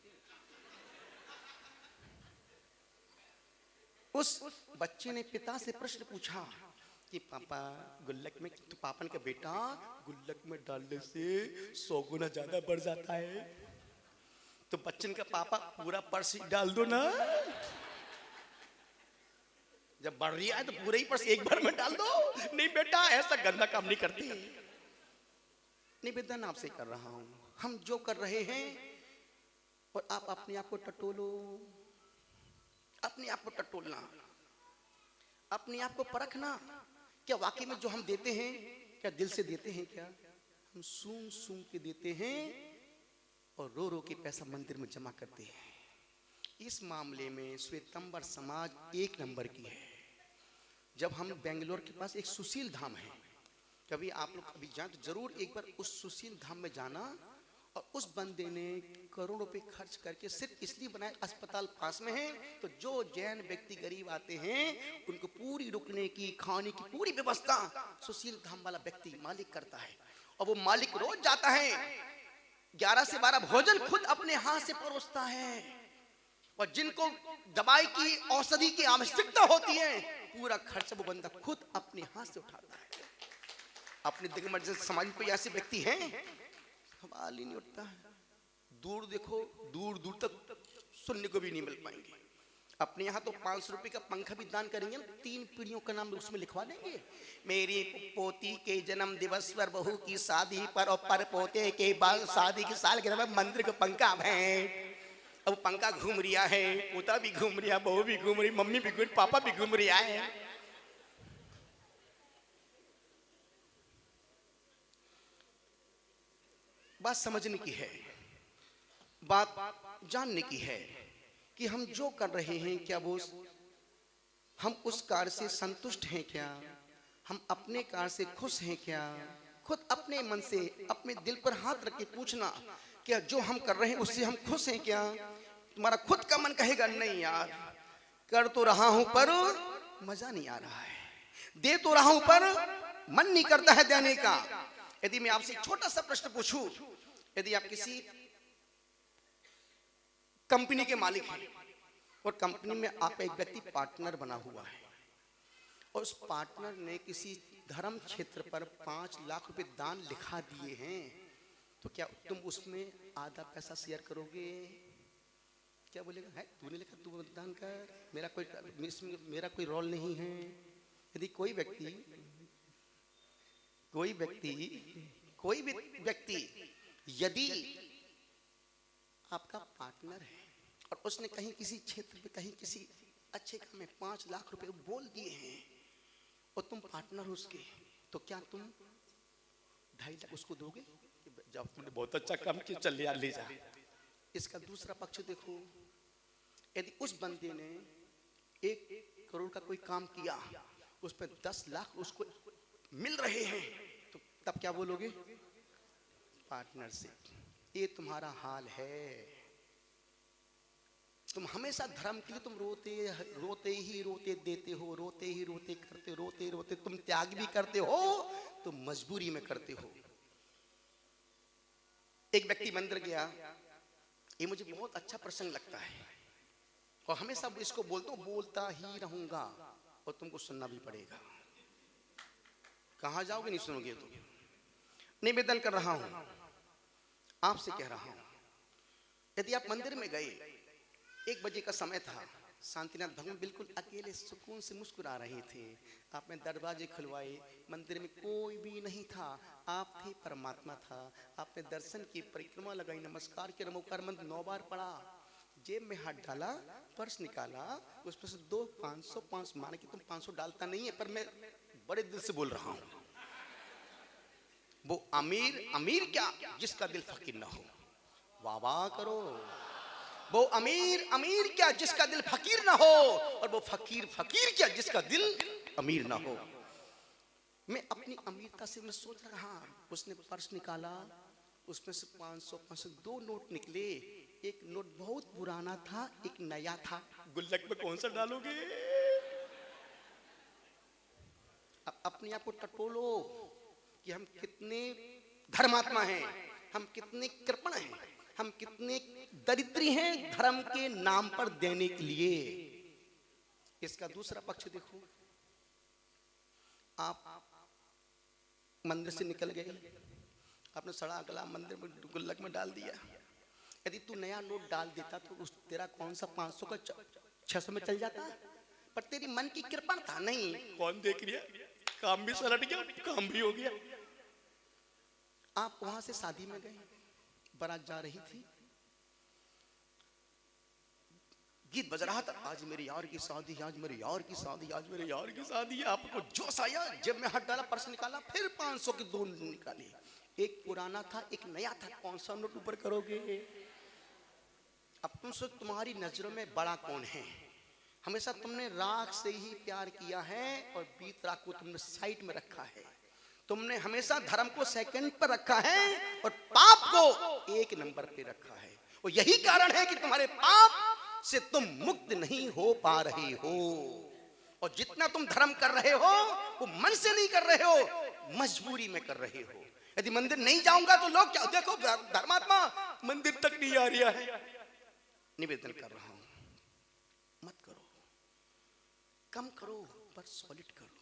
उस बच्चे ने पिता से प्रश्न पूछा कि पापा गुल्लक में, तो पापा ने कहा, बेटा गुल्लक में डालने से 100 गुना ज्यादा बढ़ जाता है। तो बच्चन का, पापा पूरा पर्स डाल दो ना, जब बढ़ रही है तो पूरा ही पर्स एक बार में डाल दो। नहीं बेटा, ऐसा गंदा काम नहीं करते। निवेदन आपसे कर रहा हूं, हम जो कर रहे हैं, और आप अपने आप को टटोलो, अपने आप को टटोलना, अपने आप को परखना, क्या वाकई में जो हम देते हैं क्या दिल से देते हैं? क्या हम सूंघ सूंघ के देते हैं और रो रो के पैसा मंदिर में जमा करते हैं? इस मामले में श्वेतंबर समाज 1 नंबर की है। जब हम बेंगलोर के पास एक सुशील धाम है, कभी आप लोग कभी जाए तो जरूर एक बार उस सुशील धाम में जाना। और उस बंदे ने करोड़ों रुपए खर्च करके सिर्फ इसलिए बनाए, अस्पताल पास में है, तो जो जैन व्यक्ति गरीब आते हैं उनको पूरी रुकने की, खाने की पूरी व्यवस्था सुशील धाम वाला व्यक्ति मालिक करता है। और वो मालिक रोज जाता है, 11 से 12 भोजन खुद अपने हाथ से परोसता है। और जिनको दवाई की, औषधि की आवश्यकता होती है, पूरा खर्चा वो बंदा खुद अपने हाथ से उठाता है। अपने दिग्गज समाज में कोई ऐसे व्यक्ति हैं? सवाल ही नहीं उठता है। दूर देखो, दूर दूर तक सुनने को भी नहीं मिल पाएंगे। अपने यहाँ तो 500 रुपए का पंखा भी दान करेंगे, 3 पीढ़ियों का नाम उसमें लिखवा देंगे। मेरी पोती के जन्म दिवस पर, बहू की शादी पर और पर पोते के बाद शादी की सालगिरह में मंदिर का पंखा भेंट। अब पंखा घूम रिया है, पोता भी घूम रिया, बहू भी घूम रही, मम्मी भी घूम, पापा भी घूम रिया है। बात समझने की है, बात जानने की है कि हम जो कर रहे हैं क्या वो हम उस कार्य से संतुष्ट हैं क्या, हम अपने कार्य से खुश हैं क्या। खुद अपने मन से अपने दिल पर हाथ रख के पूछना, क्या जो हम कर रहे हैं उससे हम खुश हैं क्या। तुम्हारा खुद का मन कहेगा नहीं यार, कर तो रहा हूं पर मजा नहीं आ रहा है, दे तो रहा हूं पर मन नहीं करता है देने का। यदि मैं आपसे छोटा सा प्रश्न पूछूं, यदि आप किसी कंपनी के मालिक हैं और कंपनी में आपका एक व्यक्ति पार्टनर बना हुआ है और उस पार्टनर ने किसी धर्म क्षेत्र पर 5 लाख रुपए दान लिखा दिए हैं, तो क्या तुम उसमें आधा पैसा शेयर करोगे? क्या बोलेगा, है तूने लिखा, तू दान कर, मेरा कोई रोल नहीं है। यदि कोई भी व्यक्ति यदि आपका पार्टनर है और उसने कहीं किसी क्षेत्र में, कहीं किसी अच्छे काम में 5 लाख रुपए बोल दिए हैं और तुम पार्टनर हो उसके, तो क्या तुम 2.5 लाख उसको दोगे? जब तुमने बहुत अच्छा काम किया, चल यार ले जा। इसका दूसरा पक्ष देखो, यदि उस बंदे ने 1 करोड़ का कोई काम किया, उस पर 10 लाख उसको मिल रहे हैं, तो तब क्या बोलोगे? पार्टनरशिप। ये तुम्हारा हाल है। तुम हमेशा धर्म के लिए तुम रोते देते हो, रोते ही रोते करते, रोते तुम त्याग भी करते हो, तुम मजबूरी में करते हो। एक व्यक्ति मंदिर गया, ये मुझे बहुत अच्छा प्रसंग लगता है और हमेशा इसको बोलता ही रहूंगा और तुमको सुनना भी पड़ेगा। कहां जाओगे नहीं सुनोगे तो। निवेदन कर रहा हूं, आपसे कह रहा हूं, यदि आप मंदिर में गए, 1 बजे का समय था, शांतिनाथ भगवान बिल्कुल अकेले सुकून से मुस्कुरा रहे थे। आपने दरवाजे खुलवाए, मंदिर में कोई भी नहीं था, आप थे, परमात्मा था। आपने दर्शन की, परिक्रमा लगाई, नमस्कार किया, नमोकार मंत्र 9 बार पढ़ा, जेब में हाथ डाला, पर्स निकाला, उसमें से 2 500 मान के तुम 500 डालता नहीं है, पर मैं बड़े दिल से बोल रहा हूं, वो अमीर क्या जिसका दिल फकीर ना हो। वाह वाह करो। वो अमीर क्या जिसका दिल फकीर ना हो, और वो फकीर क्या जिसका दिल अमीर ना हो। मैं अपनी अमीरता से मैं सोच रहा, उसने पर्स निकाला, उसमें से 500 2 नोट निकले। एक नोट बहुत पुराना था, एक नया था। गुल्लक में कौन सा डालोगे? अब अपने आप को टटोलो कि हम कितने धर्मात्मा हैं, हम कितने कृपण हैं, हम कितने दरिद्री हैं धर्म के नाम पर देने के लिए। इसका दूसरा पक्ष देखो, आप मंदिर से निकल गए, आपने सड़ा गला मंदिर में गुल्लक में डाल दिया। यदि तू नया नोट डाल देता तो उस तेरा कौन सा 500 का 600 में चल जाता, पर तेरी मन की कृपण था नहीं। कौन देख रहा, काम भी सलट गया, काम भी हो गया। आप वहां से शादी में गए, बारात जा रही थी, गीत बज रहा था, आज मेरे यार की शादी, आज मेरे यार की शादी, आज मेरे यार की शादी। आपको जोश आया, जेब में हाथ डाला, पर्स निकाला, फिर 500 के 2 निकाले। एक पुराना था, एक नया था, कौन सा नोट ऊपर करोगे? अब तुम सोच, तुम्हारी नजरों में बड़ा कौन है? हमेशा तुमने राख से ही प्यार किया है और बीत राख को तुमने साइड में रखा है। तुमने हमेशा धर्म को सेकंड पर रखा है और पाप को 1 नंबर पे रखा है। और यही कारण है कि तुम्हारे पाप से तुम मुक्त नहीं हो पा रहे हो। और जितना तुम धर्म कर रहे हो वो मन से नहीं कर रहे हो, मजबूरी में कर रहे हो। यदि मंदिर नहीं जाऊंगा तो लोग क्या, देखो धर्मात्मा मंदिर तक नहीं आ रहा है। निवेदन कर रहा हूं, मत करो, कम करो, पर सॉलिड करो,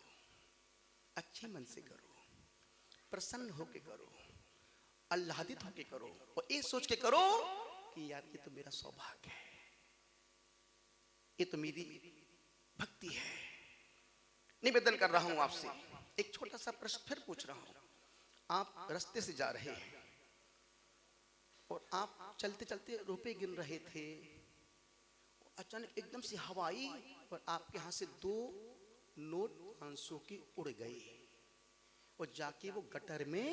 अच्छे मन से करो, प्रसन्न होके करो, आह्लादित होके करो, और ये सोच के करो कि यार ये तो मेरा सौभाग्य है। ये तो मेरी भक्ति है। निवेदन कर रहा हूं आपसे, एक छोटा सा प्रश्न फिर पूछ रहा हूं। आप रास्ते से जा रहे हैं और आप चलते चलते रुपए गिन रहे थे, अचानक एकदम से हवा आई और आपके हाथ से 2 नोट 500 के उड़ गए और जाके वो गटर में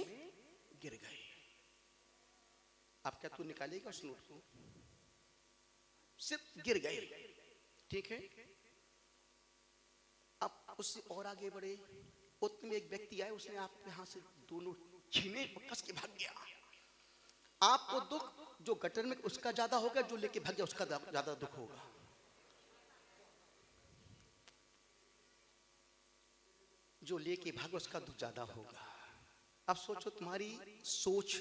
गिर गए। आप क्या तू निकालेगा उस नोट को? सिर्फ गिर गए, ठीक है। अब उससे और आगे बढ़े, उतने में एक व्यक्ति आए, उसने आपके हाथ से 2 नोट छीने और कस के भाग गया। आपको दुख जो गटर में उसका ज्यादा होगा, जो लेके भाग गया उसका ज्यादा दुख होगा। जो लेके भाग उसका दुख ज्यादा होगा। अब सोचो, तुम्हारी सोच,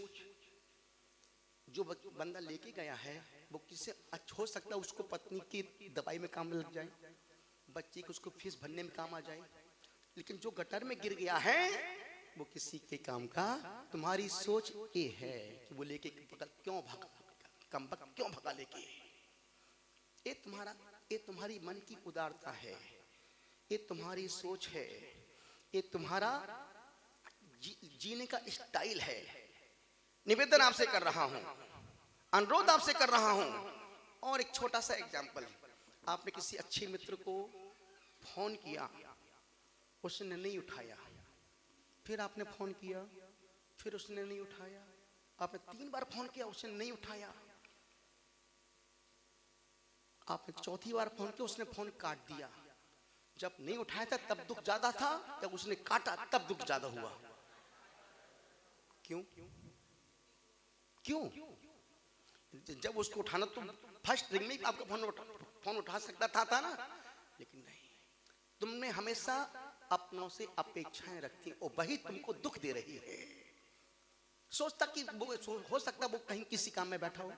जो बंदा लेके गया है वो किससे हो सकता है उसको पत्नी की दवाई में काम लग जाए, बच्चे को उसको फीस भरने में काम आ जाए, लेकिन जो गटर में गिर गया है वो किसी के काम का। तुम्हारी सोच ये है कि वो लेके क्यों भागा, कमबख्त क्यों भागा लेके। ये तुम्हारी मन की उदारता है, ये तुम्हारी सोच है, ये तुम्हारा जीने का स्टाइल है। निवेदन आपसे कर रहा हूं, अनुरोध आपसे कर रहा हूं। और एक छोटा सा एग्जाम्पल, आपने किसी अच्छे मित्र को फोन किया, उसने नहीं उठाया, फिर आपने फोन किया, फिर उसने नहीं उठाया, आपने 3 बार फोन किया, उसने नहीं उठाया, आपने 4थी बार फोन किया, उसने फोन काट दिया। जब नहीं उठाया था तब दुख ज्यादा था, जब उसने काटा तब दुख ज्यादा हुआ। क्यों? क्यों? जब उसको उठाना तो फर्स्ट रिंग में आपका फोन उठा सकता था ना, लेकिन नहीं। तुमने हमेशा अपनों से अपेक्षाएं रखती और वही तुमको दुख दे रही है। सोचता कि वो हो सकता वो कहीं किसी काम में बैठा हो,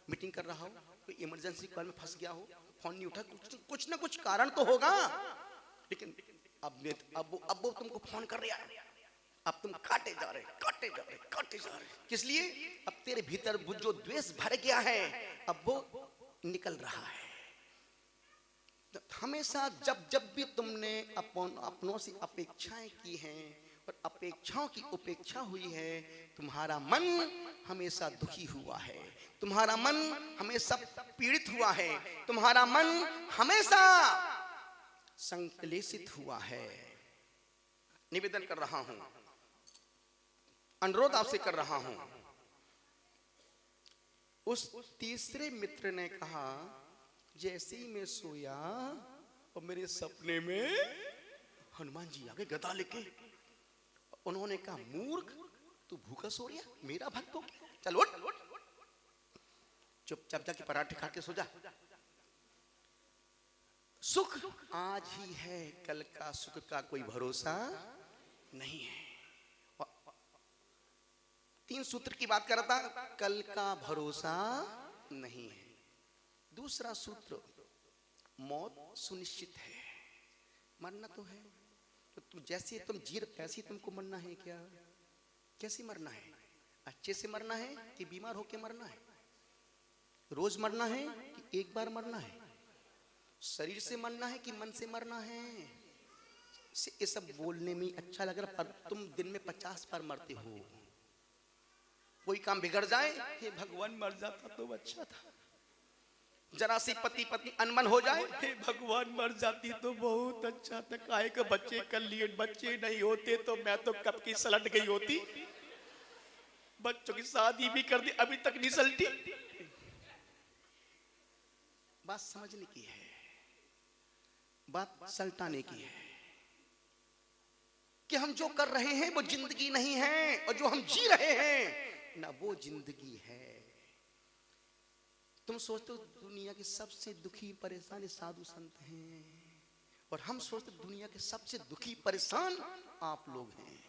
मीटिंग कर रहा हो, कोई इमरजेंसी कॉल में फंस गया हो, फोन नहीं उठा, कुछ ना कुछ कारण तो होगा। लेकिन अब वो तुमको फोन कर रहा है, अब तुम काटे जा रहे। किस लिए? अब तेरे भीतर जो द्वेष भर गया है अब वो निकल रहा है। तो हमेशा जब भी तुमने अपनों से अपेक्षाएं की हैं और अपेक्षाओं की उपेक्षा हुई है, तुम्हारा मन हमेशा दुखी हुआ है, तुम्हारा मन हमेशा पीड़ित हुआ है, तुम्हारा मन हमेशा संक्लेशित हुआ है। निवेदन कर रहा हूं, अनुरोध आपसे कर रहा हूं। उस तीसरे मित्र ने कहा, जैसे ही मैं सोया और मेरे सपने में हनुमान जी आ गए गदा लेके। उन्होंने कहा, मूर्ख, तू भूखा सो रहा, मेरा भक्त हो, चल उठ, चुपचाप जाके पराठे खा के सो जा। सुख आज ही है, कल का सुख का कोई भरोसा नहीं है। 3 सूत्र की बात कर रहा था, कल का भरोसा नहीं है। दूसरा सूत्र, मौत सुनिश्चित है, मरना तो है। तो तुम जैसे तुम जी वैसे तुमको मरना है क्या? कैसे मरना है? अच्छे से मरना है कि बीमार होके मरना है? रोज मरना है कि एक बार मरना है? शरीर से मरना है कि मन से मरना है? ये सब बोलने में अच्छा लग रहा, पर तुम दिन में 50 बार मरते हो। कोई काम बिगड़ जाए, हे भगवान मर जाता तो अच्छा था। जरा सी पति पत्नी अनबन हो जाए, हे भगवान मर जाती तो बहुत अच्छा था। काहे के बच्चे कर लिए, बच्चे नहीं होते तो मैं तो कब की सलट गई होती। बच्चों की शादी भी कर दी, अभी तक नहीं सलटी। बात समझने की है, बात सलटाने की है कि हम जो कर रहे हैं वो जिंदगी नहीं है, और जो हम जी रहे हैं ना वो जिंदगी है। तुम सोचते हो दुनिया के सबसे दुखी परेशान साधु संत हैं, और हम सोचते दुनिया के सबसे दुखी परेशान आप लोग हैं।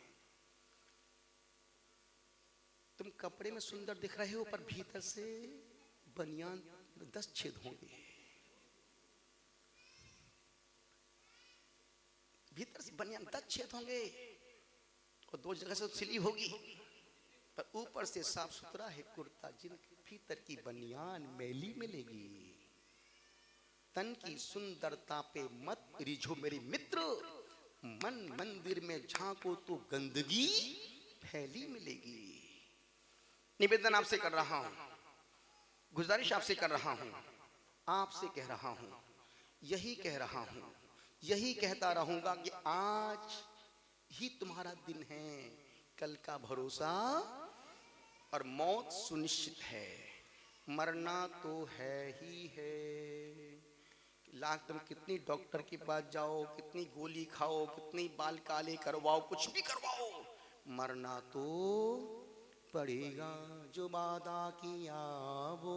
तुम कपड़े में सुंदर दिख रहे हो, पर भीतर से बनियान 10 छेद होंगे। भीतर से बनियान 10 छेद होंगे और 2 जगह से सिली होगी, पर ऊपर से साफ सुथरा है कुर्ता, जिनके भीतर की बनियान मैली मिलेगी। तन की सुंदरता पे मत रिझो मेरे मित्र, मन मंदिर में झांको तो गंदगी फैली मिलेगी। निवेदन आपसे कर रहा हूं, गुजारिश आपसे कर रहा हूं, आपसे कह रहा हूं, यही कह रहा हूं, यही कहता रहूंगा कि आज ही तुम्हारा दिन है, कल का भरोसा और मौत सुनिश्चित है, मरना तो है ही है। लाख तुम कितनी डॉक्टर के पास जाओ, कितनी गोली खाओ, कितनी बाल काले करवाओ, कुछ भी करवाओ, मरना तो पड़ेगा। जो वादा किया वो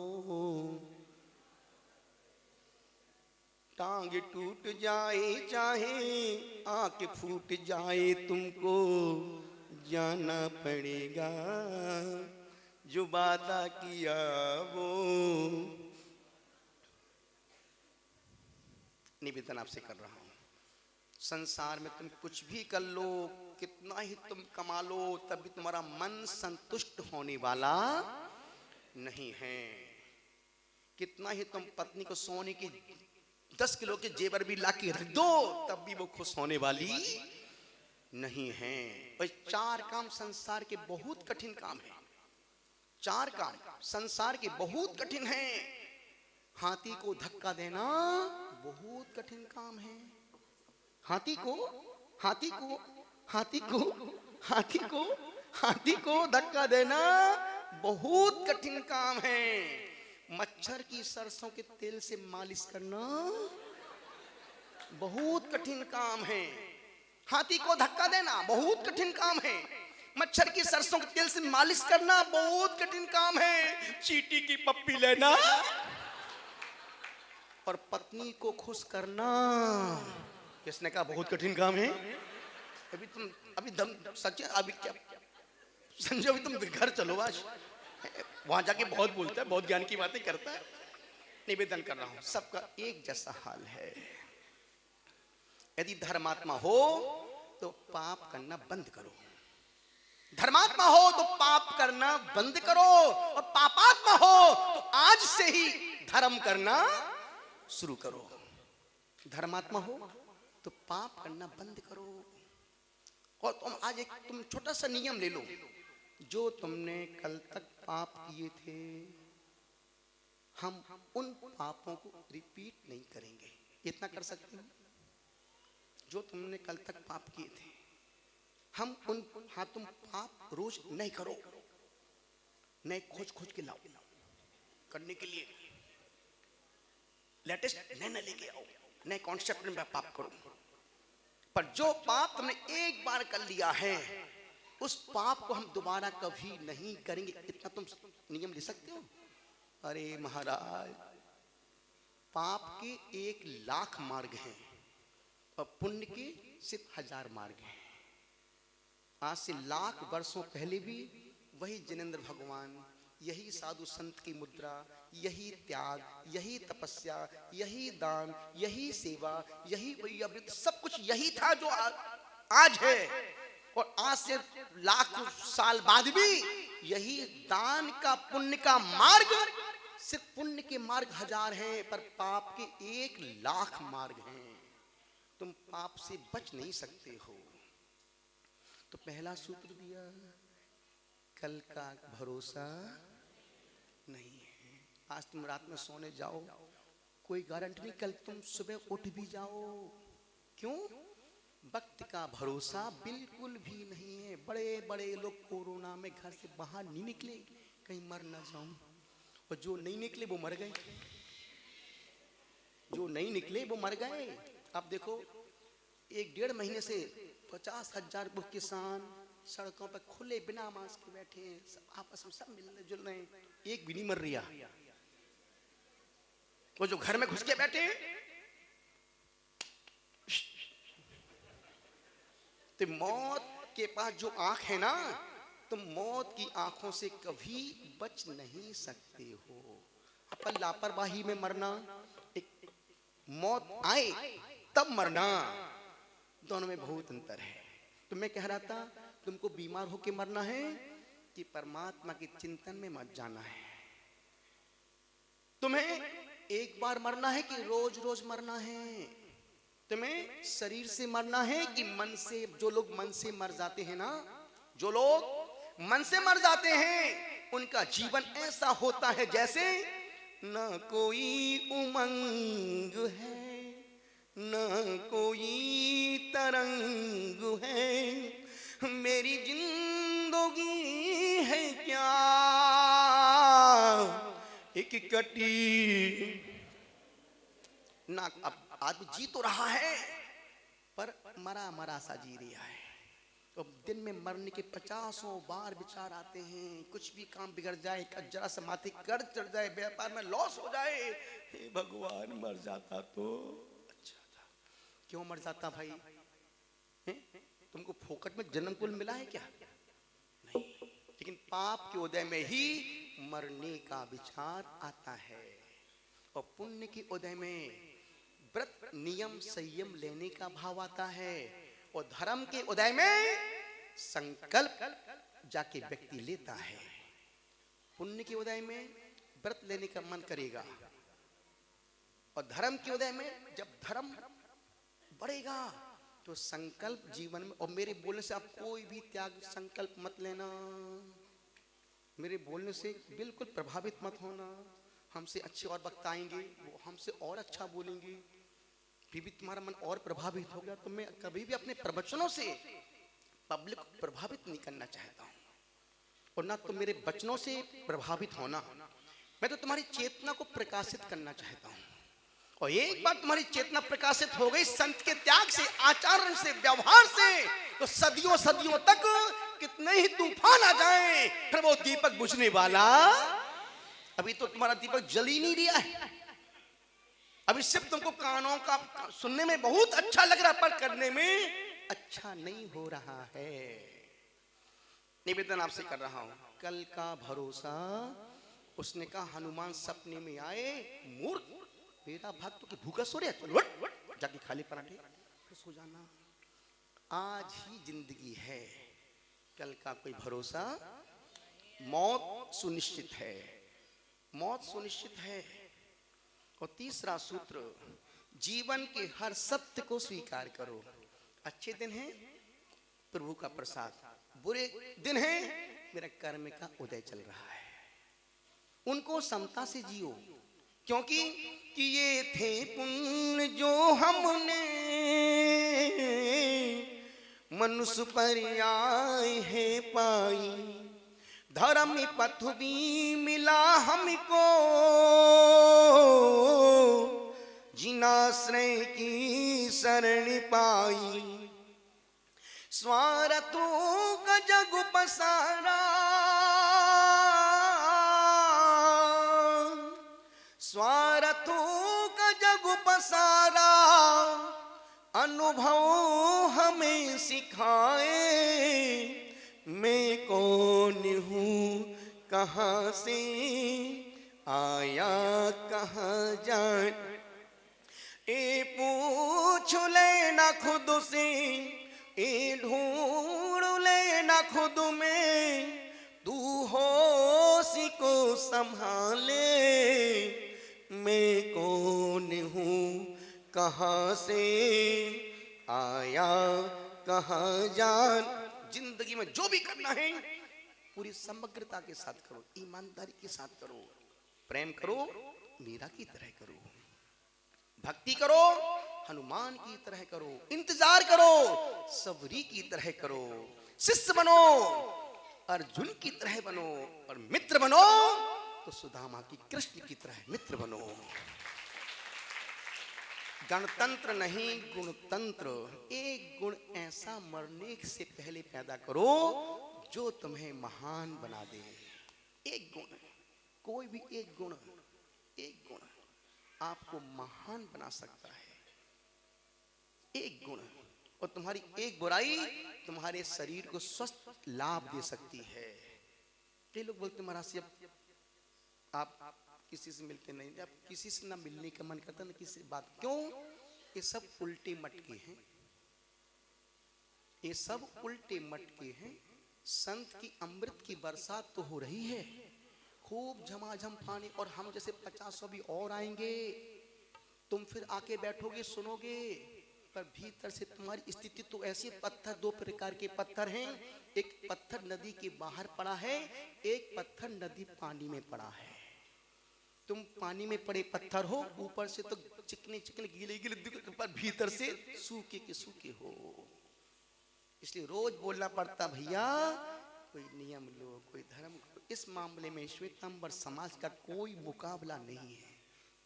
टांग टूट जाए चाहे आंख फूट जाए, तुमको जाना पड़ेगा। जो वादा किया वो। निवेदन आपसे कर रहा हूं, संसार में तुम कुछ भी कर लो, कितना ही तुम कमा लो, तब भी तुम्हारा मन संतुष्ट होने वाला नहीं है। कितना ही तुम पत्नी को सोने की 10 किलो के जेवर भी ला के रख दो, तब भी वो खुश होने वाली नहीं है। और 4 काम संसार के बहुत कठिन काम है, 4 काम संसार के बहुत कठिन है। हाथी को धक्का देना बहुत कठिन काम है। हाथी को हाथी को हाथी को हाथी को हाथी को धक्का देना बहुत कठिन काम है। मच्छर की सरसों के तेल से मालिश करना बहुत कठिन काम है। हाथी को धक्का देना बहुत कठिन काम है। मच्छर की सरसों के तेल से मालिश करना बहुत कठिन काम है। चींटी की पप्पी लेना और पत्नी को खुश करना, किसने कहा बहुत कठिन काम है? अभी दम सच, अभी क्या संजय, अभी तुम घर चलो, आज वहां जाके बहुत बोलता है, बहुत ज्ञान की बातें करता है। निवेदन कर रहा हूं, सबका एक जैसा हाल है। यदि धर्मात्मा हो तो पाप करना बंद करो, धर्मात्मा हो तो पाप करना बंद करो, और पापात्मा हो तो आज से ही धर्म करना शुरू करो। धर्मात्मा हो तो पाप करना बंद करो। और तुम आज एक तुम छोटा सा नियम ले लो, जो तुमने कल तक पाप किए थे, हम उन पापों को रिपीट नहीं करेंगे। इतना कर सकते हो? जो तुमने कल तक पाप किए थे, हम उन तुम पाप रोज नहीं करो, नए खोज खोज के लाओ करने के लिए। लेटेस्ट नए नए लेके आओ, नए कॉन्सेप्ट में पाप करो। पर जो पाप तुमने एक बार कर लिया है, उस पाप को हम दोबारा कभी नहीं करेंगे। इतना तुम नियम ले सकते हो? अरे महाराज, पाप के 1,00,000 मार्ग हैं और पुण्य के सिर्फ 1000 मार्ग हैं। आज से लाख वर्षों पहले भी वही जिनेंद्र भगवान, यही साधु संत की मुद्रा, यही त्याग, यही तपस्या, यही दान, यही सेवा, यही वैयावृत, सब कुछ यही था जो आज है। और आज से लाख साल बाद भी यही दान का, पुण्य का मार्ग, सिर्फ पुण्य के मार्ग 1000 हैं, पर पाप के 1,00,000 मार्ग हैं। तुम पाप से बच नहीं सकते हो। तो पहला सूत्र दिया, कल का भरोसा नहीं है। आज तुम रात में सोने जाओ, कोई गारंटी नहीं कल तुम सुबह उठ भी जाओ। क्यों? वक्त का भरोसा बिल्कुल भी नहीं है। बड़े बड़े लोग कोरोना में घर से बाहर नहीं निकले, कहीं मर ना जाऊं, और जो नहीं निकले वो मर गए, जो नहीं निकले वो मर गए। अब देखो, 1-1.5 महीने से 50,000 किसान सड़कों पर खुले बिना मास्क के बैठे हैं, सब आपस में सब मिलने जुल रहे हैं, एक भी नहीं मर रहा। वो जो घर में घुस के बैठे हैं, तो मौत के पास जो आंख है ना, तुम मौत की आंखों से कभी बच नहीं सकते हो। अपन लापरवाही में मरना, एक मौत आए तब मरना, दोनों में बहुत अंतर है। तो मैं कह रहा था, तुमको बीमार होके मरना है कि परमात्मा के चिंतन में मत जाना है। तुम्हें एक बार मरना है कि रोज रोज मरना है? तुम्हें शरीर से मरना है कि मन से? जो लोग मन से मर जाते हैं ना, जो लोग मन से मर जाते हैं, उनका जीवन ऐसा होता है जैसे न कोई उमंग है, न कोई तरंग है, मेरी जिंदगी है क्या एक कटी ना। अब आदमी जी तो रहा है पर मरा मरा सा जी रहा है। तो दिन में मरने के 50 बार विचार आते हैं। कुछ भी काम बिगड़ जाए, जरा सा माथे कर्ज चढ़ जाए, व्यापार में लॉस हो जाए, हे भगवान मर जाता तो अच्छा था। क्यों मर जाता भाई? तुमको फोकट में जन्म कुल मिला है क्या? नहीं। लेकिन पाप के उदय में ही मरने का विचार आता है, और पुण्य के उदय में व्रत नियम संयम लेने का भाव आता है, और धर्म के उदय में संकल्प जाके व्यक्ति लेता है। पुण्य के उदय में व्रत लेने का मन करेगा, और धर्म के उदय में जब धर्म बढ़ेगा तो संकल्प जीवन में। और मेरे बोलने से आप कोई भी त्याग संकल्प मत लेना, मेरे बोलने से बिल्कुल प्रभावित मत होना। हमसे अच्छे और वक्त आएंगे, वो हमसे और अच्छा बोलेंगे, फिर भी तुम्हारा मन और प्रभावित हो गया। तो मैं कभी भी अपने प्रवचनों से पब्लिक प्रभावित नहीं करना चाहता हूँ, और ना तो मेरे वचनों से प्रभावित होना। मैं तो तुम्हारी चेतना को प्रकाशित करना चाहता हूँ, और एक बार तुम्हारी चेतना प्रकाशित हो गई संत के त्याग से, आचरण से, व्यवहार से, तो सदियों सदियों तक कितने ही तूफान आ जाएं, फिर वो दीपक बुझने वाला। अभी तो तुम्हारा दीपक जल ही नहीं रहा है। अभी सिर्फ तुमको कानों का सुनने में बहुत अच्छा लग रहा है, पर करने में अच्छा नहीं हो रहा है। निवेदन आपसे कर रहा हूं, कल का भरोसा। उसने कहा हनुमान सपने में आए, मूर्ख मेरा भक्त तो भूखा सो रहा, चल वट जाके खाली पराठे फिर सो जाना। आज ही जिंदगी है, कल का कोई भरोसा। मौत सुनिश्चित है, मौत सुनिश्चित है। और तीसरा सूत्र, जीवन के हर सत्य को स्वीकार करो। अच्छे दिन हैं प्रभु का प्रसाद, बुरे दिन हैं मेरा कर्म का उदय चल रहा है, उनको समता से जियो। क्योंकि कि ये थे पुण्य जो हमने मनुष्य पर आए हैं पाई, धर्म पथ भी मिला हमको, जिनाश्रय की शरण पाई। स्वार्थों का जग पसारा, स्वार्थों का जग पसारा, अनुभव हमें सिखाए। मैं कौन हूँ, कहाँ से आया, कहाँ जान, ए पूछ लेना खुद से, ए ढूंढ लेना खुद में, तू होश को संभाले। मैं कौन हूँ, कहाँ से आया, कहाँ जान। जिंदगी में जो भी करना है पूरी समग्रता के साथ करो, ईमानदारी के साथ करो, प्रेम करो मीरा की तरह करो, भक्ति करो हनुमान की तरह करो, इंतजार करो सबरी की तरह करो, शिष्य बनो अर्जुन की तरह बनो, और मित्र बनो तो सुदामा की कृष्ण की तरह मित्र बनो। गणतंत्र नहीं गुणतंत्र, एक गुण ऐसा मरने से पहले पैदा करो जो तुम्हें महान बना दे। एक गुण, कोई भी एक गुण, एक गुण आपको महान बना सकता है। एक गुण, और तुम्हारी एक बुराई तुम्हारे शरीर को स्वस्थ लाभ दे सकती है। कई लोग बोलते महाराज जी आप किसी से मिलते नहीं, आप किसी से ना मिलने का मन करता ना किसी से बात, क्यों? ये सब उल्टे मटके हैं, ये सब उल्टे मटके हैं। संत की अमृत की बरसात तो हो रही है, खूब झमाझम पानी, और हम जैसे 50 भी और आएंगे, तुम फिर आके बैठोगे सुनोगे, पर भीतर से तुम्हारी स्थिति तो ऐसी। पत्थर दो प्रकार के पत्थर हैं, एक पत्थर नदी के बाहर पड़ा है, एक पत्थर नदी पानी में पड़ा है। तुम पानी में पड़े पत्थर हो, ऊपर से तो चिकने चिकने गीले गीले दिख, पर भीतर से सूखे के सूखे हो। इसलिए रोज बोलना पड़ता, भैया कोई नियम लो, कोई धर्म करो। इस मामले में श्वेतांबर समाज का कोई मुकाबला नहीं है।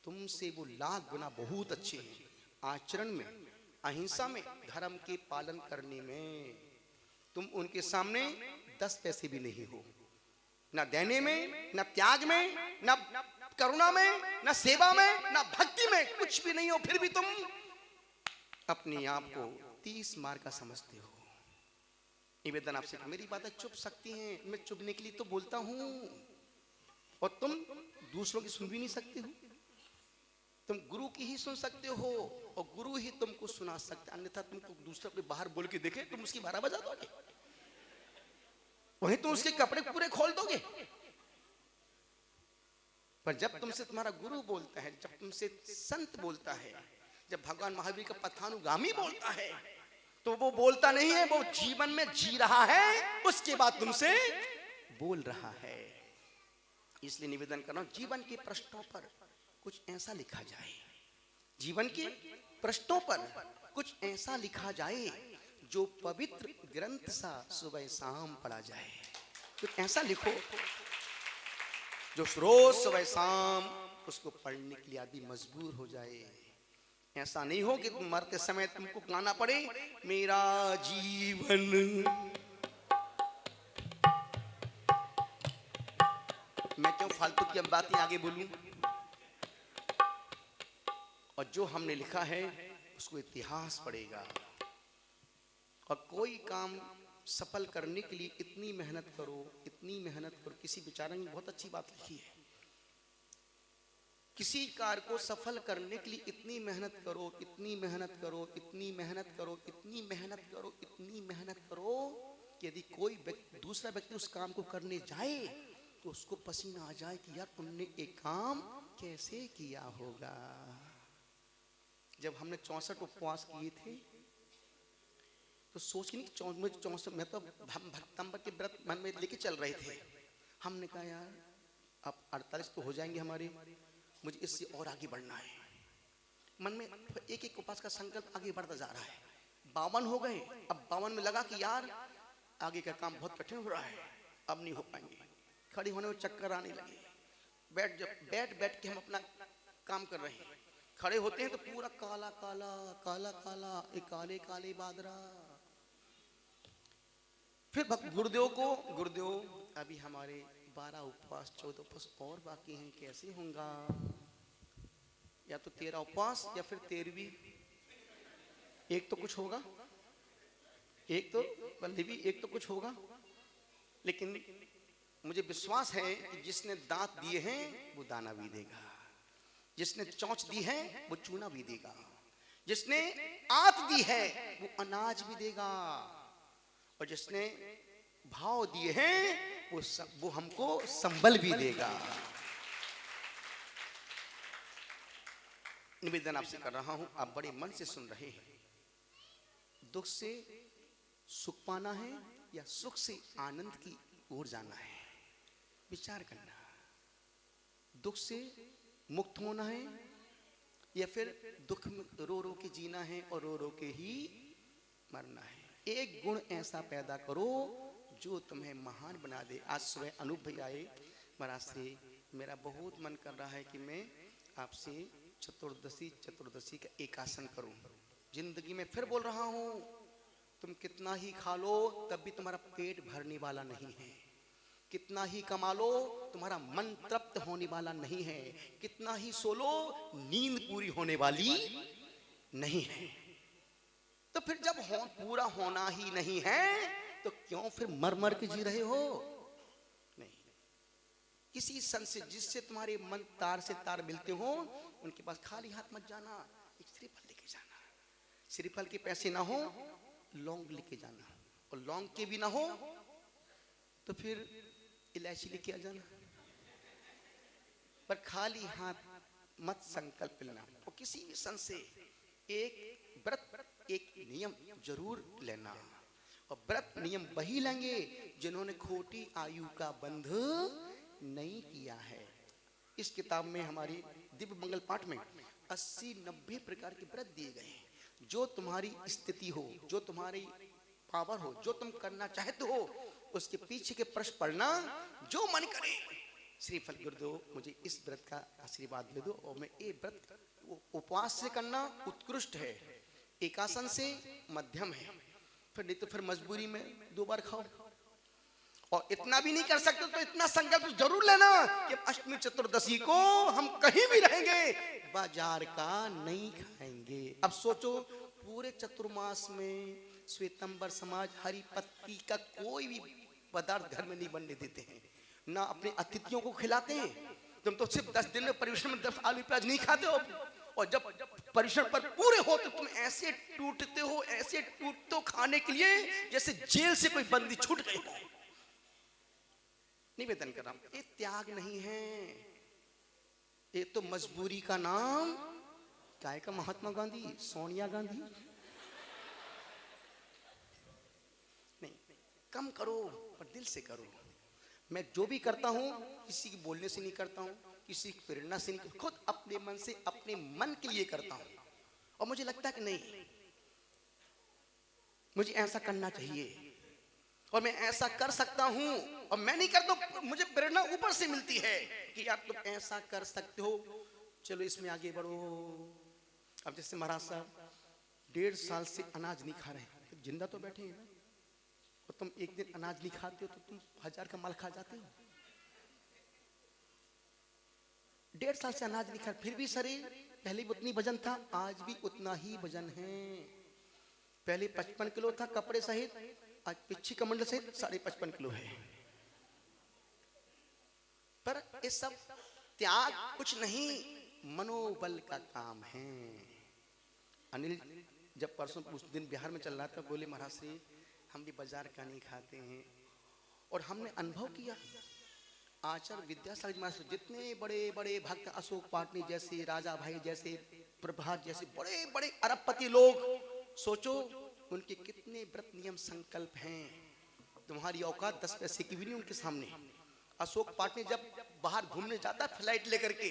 तुमसे वो लाख गुना बहुत अच्छे हैं, आचरण में, अहिंसा में, धर्म के पालन करने में। तुम उनके सामने 10 पैसे भी नहीं हो, ना देने में, ना त्याग में, ना करुणा में, ना सेवा में, ना भक्ति में, कुछ भी नहीं हो। फिर भी तुम अपने आप को 30 मार का समझते हो। निवेदन आपसे, मेरी बातें चुप सकती हैं, मैं चुपने के लिए तो बोलता हूं, और तुम दूसरों की सुन भी नहीं सकते हो। तुम गुरु की ही सुन सकते हो, और गुरु ही तुमको सुना सकते, अन्यथा तुमको दूसरा कोई बाहर बोल के देखे, तुम उसकी 12 बजा दोगे, वहीं तुम उसके कपड़े पूरे खोल दोगे। पर जब तुमसे तुम्हारा गुरु बोलता है, जब तुमसे संत बोलता है, जब भगवान महावीर का पथानुगामी बोलता है, तो वो बोलता नहीं है, वो जीवन में जी रहा है, उसके बाद तुमसे बोल रहा है। इसलिए निवेदन कर रहा हूं, जीवन के प्रश्नों पर कुछ ऐसा लिखा जाए, जीवन के प्रश्नों पर कुछ ऐसा लिखा जाए जो पवित्र ग्रंथ सा सुबह शाम पढ़ा जाए। कुछ ऐसा लिखो जो रोज सुबह शाम उसको पढ़ने के लिए आदमी मजबूर हो जाए। ऐसा नहीं हो कि तुम मरते समय तुमको गाना पड़े, मेरा जीवन मैं क्यों फालतू की बातें आगे बोलूं। और जो हमने लिखा है उसको इतिहास पड़ेगा। और कोई काम सफल करने के लिए इतनी मेहनत करो, इतनी मेहनत करो। किसी बेचारे ने बहुत अच्छी बात लिखी है, किसी कार्य को सफल करने के लिए इतनी मेहनत करो, इतनी मेहनत करो, इतनी मेहनत करो, इतनी मेहनत करो, इतनी मेहनत करो कि यदि कोई दूसरा व्यक्ति उस काम को करने जाए तो उसको पसीना आ जाए कि यार तुमने एक काम कैसे किया होगा। जब हमने 64 उपवास किए थे तो सोच के नहीं, 64 में तो हम भक्तंबर के व्रत मन में लेके चल रहे थे। हमने कहा यार अब 48 तो हो जाएंगे हमारे, मुझे इससे और आगे बढ़ना है। मन में एक एक उपवास का संकल्प आगे बढ़ता जा रहा है। 52 हो गए, अब 52 में लगा कि यार आगे का काम बहुत कठिन हो रहा है, अब नहीं हो पाएंगे। खड़े होने में चक्कर आने लगे। बैठ के हम अपना काम कर रहे हैं, खड़े होते हैं तो पूरा काला काला काला काला, एक काले काले बादरा। फिर गुरुदेव अभी हमारे 12 उपवास 14 उपवास और बाकी हैं, कैसे होगा? या तो 13 उपवास या फिर 13वीं, एक तो कुछ होगा, एक तो बल्लभी, एक तो कुछ होगा। लेकिन मुझे विश्वास है कि जिसने दांत दिए हैं वो दाना भी देगा, जिसने चोंच दी है वो चूना भी देगा, जिसने आंत दी है वो अनाज भी देगा, और जिसने भाव दिए हैं वो हमको संबल भी देगा। निवेदन आपसे कर रहा हूं, आप बड़े मन से सुन रहे हैं। दुख से सुख पाना है या सुख से आनंद की ओर जाना है, विचार करना। दुख से मुक्त होना है या फिर दुख में रो रो के जीना है और रो रो के ही मरना है। एक गुण ऐसा पैदा करो जो तुम्हें महान बना दे। आज सुबह अनूप भाई आए महाराज से, मेरा बहुत मन कर रहा है कि मैं आपसे चतुर्दशी का एक आसन करूं। जिंदगी में फिर बोल रहा हूं, तुम कितना ही खा लो तब भी तुम्हारा पेट भरने वाला नहीं है, कितना ही कमा लो तुम्हारा मन तृप्त होने वाला नहीं है, कितना ही सो लो नींद पूरी होने वाली नहीं है। तो फिर जब पूरा होना ही नहीं है तो क्यों फिर मर मर के जी रहे हो? नहीं, किसी संत से जिससे तुम्हारे मन तार से तार मिलते हो उनके पास खाली हाथ मत जाना, एक श्रीफल लेके जाना। श्रीफल के पैसे ना हो लौंग लेके जाना, और लौंग के भी ना हो तो फिर इलायची लेके आ जाना। पर खाली हाथ मत संकल्प लेना। और किसी भी सन से एक व्रत एक नियम जरूर लेना। और व्रत नियम वही लेंगे जिन्होंने खोटी आयु का बंध नहीं किया है। इस किताब में हमारी दिव्य मंगल पाठ में 80-90 प्रकार के व्रत दिए गए हैं। जो तुम्हारी स्थिति हो, जो तुम्हारी पावर हो, जो तुम करना चाहते हो, उसके पीछे के प्रश्न पढ़ना, जो मन करे श्रीफल गुरु दो, मुझे इस व्रत का आशीर्वाद दे दो। और मैं ये व्रत उपवास से करना उत्कृष्ट है, एकासन से मध्यम है, फिर नहीं तो फिर मजबूरी में 2 बार खाओ। और इतना भी नहीं कर सकते तो इतना संकल्प जरूर लेना कि अष्टमी चतुर्दशी को हम कहीं भी रहेंगे, बाजार का नहीं खाएंगे। अब सोचो, पूरे चतुर्मास में श्वेतंबर समाज हरी पत्ती का कोई भी पदार्थ घर में नहीं बनने देते हैं, ना अपने अतिथियों को खिलाते हैं। तुम तो सिर्फ 10 दिन में परिवेशन में 10 आलू प्याज नहीं खाते हो, और जब परिवेशन पर पूरे हो तो तुम ऐसे टूटते हो, ऐसे टूटते हो खाने के लिए जैसे जेल से कोई बंदी छूट गई हो। निवेदन कर रहा हूं, ये त्याग नहीं है, ये तो मजबूरी का नाम काय का महात्मा गांधी, सोनिया गांधी नहीं। कम करो पर दिल से करो। मैं जो भी करता हूं किसी के बोलने से नहीं करता हूं, किसी की प्रेरणा से नहीं, खुद अपने मन से अपने मन के लिए करता हूं। और मुझे लगता है कि नहीं, मुझे ऐसा करना चाहिए और मैं ऐसा कर सकता हूं। और मैं नहीं करता, मुझे प्रेरणा ऊपर से मिलती है कि यार तुम ऐसा कर सकते हो, चलो इसमें आगे बढ़ो। अब जैसे महाराज साहब 1.5 साल से अनाज नहीं खा रहे हैं, तो जिंदा तो बैठे हैं ना, और तुम एक दिन अनाज नहीं खाते हो तो तुम 1000 का माल खा जाते हो। 1.5 साल से अनाज नहीं खा, फिर भी शरीर पहले भी उतनी वजन था, आज भी उतना ही वजन है। पहले 55 किलो था कपड़े सहित, आज पिछी कमंडल सहित 55.5 किलो है। पर ये सब त्याग कुछ नहीं, मनोबल का काम है। अनिल जब परसों उस दिन बिहार में चल रहा था, बोले महाराज से हम भी बाजार का नहीं खाते हैं। और हमने अनुभव किया, आचार्य विद्यासागर महाराज जितने बड़े बड़े भक्त, अशोक पाटनी जैसे, राजा भाई जैसे, प्रभात जैसे बड़े बड़े अरबपति लोग, सोचो उनके कितने व्रत नियम संकल्प हैं। तुम्हारी औकात 10 पैसे की भी नहीं उनके सामने। अशोक पाटनी जब बाहर घूमने जाता है फ्लाइट लेकर के,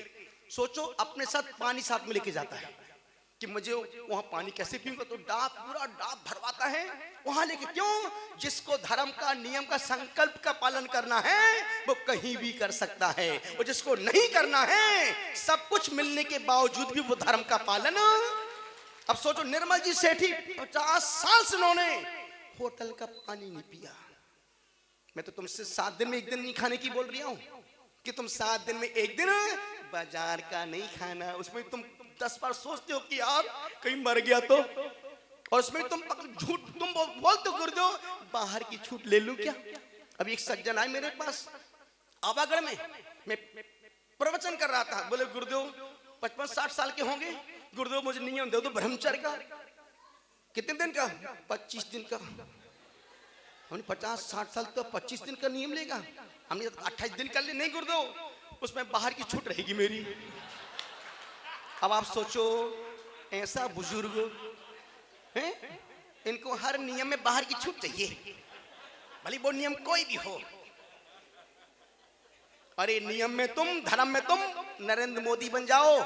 सोचो अपने साथ पानी साथ में लेके जाता है कि मुझे वहां पानी कैसे पीऊंगा, तो पूरा डाब भरवाता है वहां लेके। क्यों? जिसको धर्म का नियम का संकल्प का पालन करना है वो कहीं भी कर सकता है, और जिसको नहीं करना है, सब कुछ मिलने के बावजूद भी वो धर्म का पालन। अब सोचो, निर्मल जी सेठी 50 साल से उन्होंने होटल का पानी नहीं पिया। मैं तो तुमसे 7 दिन में 1 दिन नहीं खाने की बोल रहा हूं कि तुम 7 दिन में 1 दिन बाजार का नहीं खाना। उसमें तुम 10 बार सोचते हो कि यार कहीं मर गया तो, और उसमें तुम झूठ तुम बोलते हो गुरुदेव बाहर की छूट ले लूं क्या। अभी एक सज्जन आए मेरे पास आवागढ़ में, मैं प्रवचन कर रहा था, बोले गुरुदेव 55-60 साल के होंगे, गुरुदेव मुझे नियम दे दो ब्रह्मचर्य का। कितने दिन का? 25 दिन का। हमने 50-60 साल तो 25 दिन का नियम लेगा, हमने 28 दिन कर ले। नहीं गुरुदेव, उसमें बाहर की छूट रहेगी मेरी। अब आप सोचो, ऐसा बुजुर्ग हैं, इनको हर नियम में बाहर की छूट चाहिए, भले वो नियम कोई भी हो। अरे नियम में तुम, धर्म में तुम नरेंद्र मोदी बन जाओ।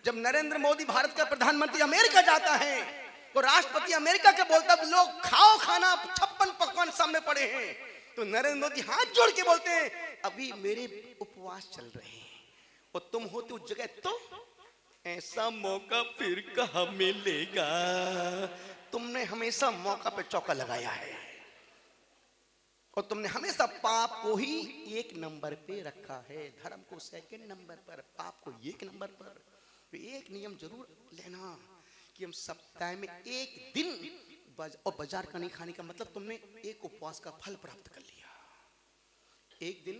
जब नरेंद्र मोदी भारत का प्रधानमंत्री अमेरिका जाता है तो राष्ट्रपति अमेरिका के बोलता है लोग खाओ खाना, 56 पकवान सामने पड़े हैं, तो नरेंद्र मोदी हाथ जोड़ के बोलते हैं अभी मेरे उपवास चल रहे हैं, और तुम होते उस जगह तो ऐसा मौका फिर कहाँ मिलेगा। तुमने हमेशा मौका पे चौका लगाया है, और तुमने हमेशा पाप को ही 1 नंबर पे रखा है, धर्म को 2nd नंबर पर, पाप को 1 नंबर पर। तो एक नियम जरूर लेना कि हम सप्ताह में 1 दिन और बाजार का नहीं खाने का मतलब तुमने एक उपवास का फल प्राप्त कर लिया। 1 दिन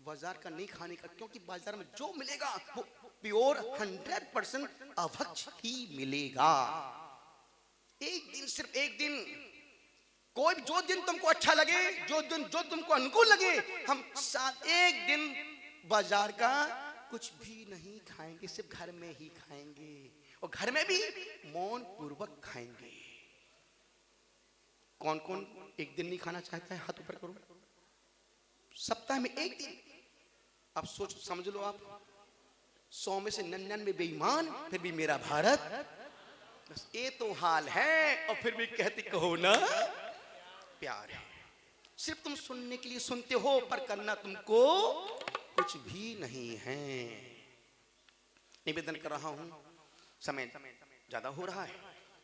बाजार का नहीं खाने का, क्योंकि बाजार में जो मिलेगा वो प्योर 100% अभक्ष ही मिलेगा। 1 दिन, सिर्फ 1 दिन, कोई जो दिन तुमको अच्छा लगे, जो दिन जो तुमको अनुकूल लगे, हम 1 दिन बाजार का कुछ भी नहीं खाएंगे, सिर्फ घर में ही खाएंगे, और घर में भी मौन पूर्वक खाएंगे। कौन कौन एक दिन नहीं खाना चाहता है? हाथ ऊपर करो। सप्ताह में एक दिन। अब सोच समझ लो आप, 100 में से 99 बेईमान, फिर भी मेरा भारत। बस ये तो हाल है, और फिर भी कहती कहो ना प्यार है। सिर्फ तुम सुनने के लिए सुनते हो, पर करना तुमको कुछ भी नहीं है। निवेदन कर रहा हूं, समय ज्यादा हो रहा है,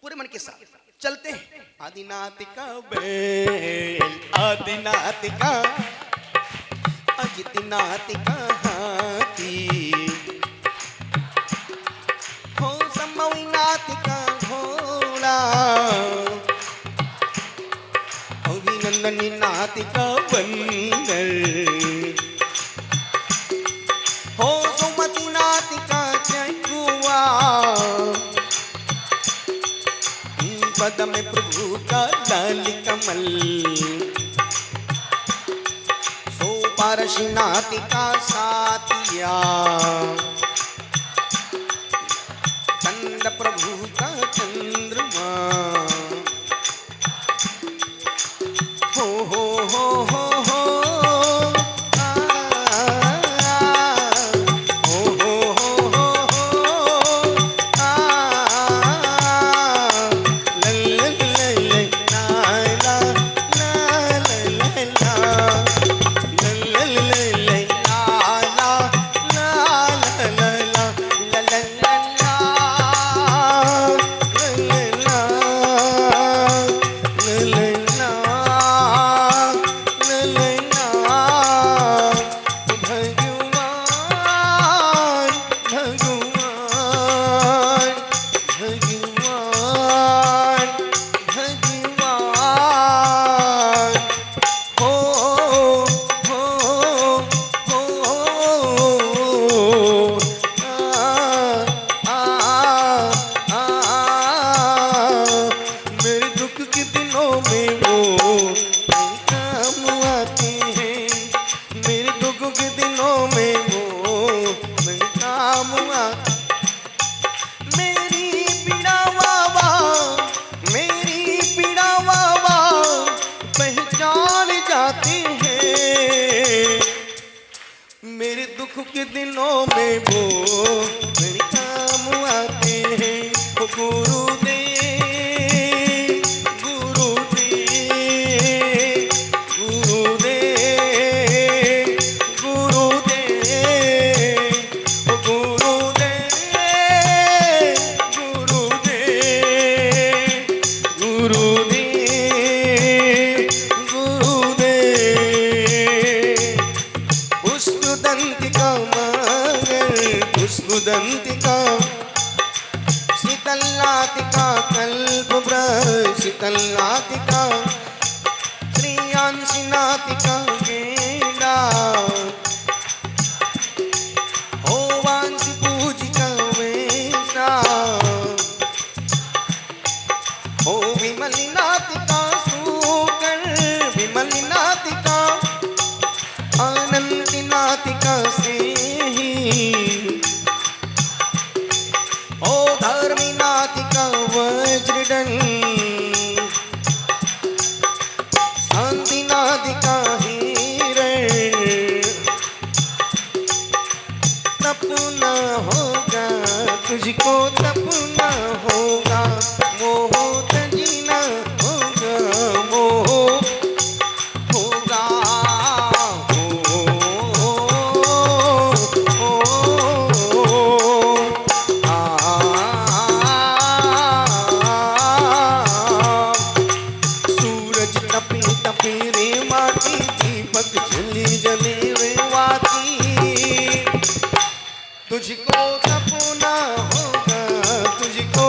पूरे मन के साथ चलते हैं। आदिनाथ का बैल, आदिनाथ का, अजितनाथ का हाथी, हो समविनाथ का घोड़ा, अभिनंदनी नाथ का बंदर, हो सुमति नाथ का चकुआ, पद में प्रभु का लाल कमल, सो पारसनाथ का साथिया, चंद प्रभु का चंद्रमा, हो हो हो हो हो, के दिनों में वो मेरे काम आते हैं। वो गुरुदेव गुरुदेव गुरुदेव गुरुदेव वो गुरुदेव गुरुदेव गुरुदेव गुरुदेव पुष्पदंतिका मगर पुष्पदंतिका शीतलातिका कल्पवृक्ष शीतलातिका श्रेयांसिनातिका गेंदा ओ वांसी पूजिका वेशा ओ विमलिनातिका सूकर विमलिनातिका आनंदिनातिका से ही ओ धर्मिनातिका वज्रदंड शांतिनातिका हिरण तपना होगा तुझको तपना होगा मोह तजीना होगा मोह होगा तुझको तपना होगा तुझको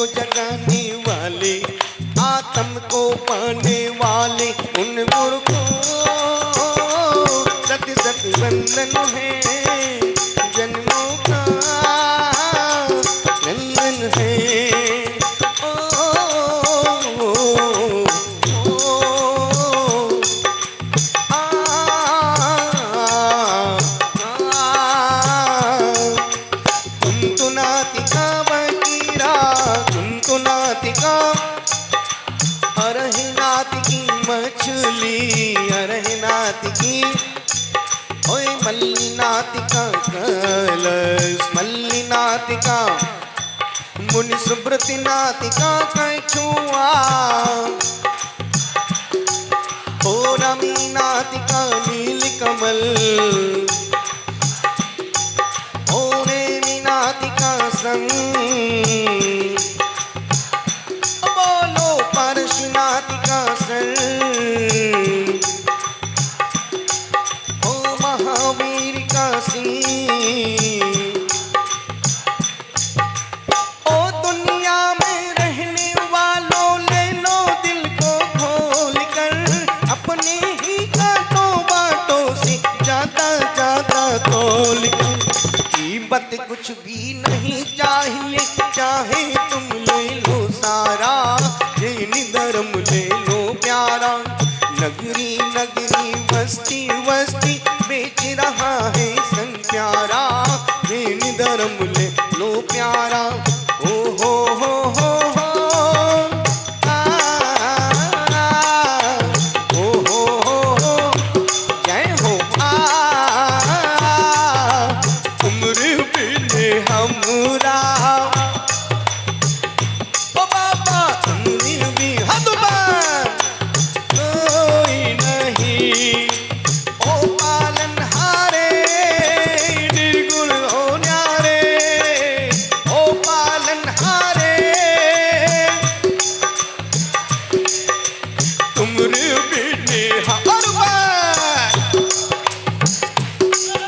को जगाने वाले, आत्म को पाने वाले, उन मूर्खों सत्य सत्य वंदन है, जन्मों का नंदन है। मल्लिनातिका कलश, मल्लिनातिका मुनि सुब्रति नातिका कछुआ, ओ रमी नातिका नील कमल, ओ नेमी नातिका संग, बोलो परशु नातिका सर, महावीर का ओ दुनिया में रहने वालों ले लो दिल को खोल कर, अपने ही कांटों बाटों से ज्यादा ज्यादा तोल कर। कीमत कुछ भी नहीं चाहिए, चाहे तुम ले लो सारा, ये धर्म ले लो प्यारा। नगरी नगरी बस्ती बस्ती बेच रहा है संग प्यारा, ये धर्म ले लो प्यारा। ओ हो हो हो हो आ, ओ हो हो जय हो आ, उम्र बिने हमरा, ओ बाबा उम्र भी हदबार कोई नहीं, ओ पालन हारे निर्गुण हो न्यारे, ओ पालन हारे तुमरे बिने हर बार,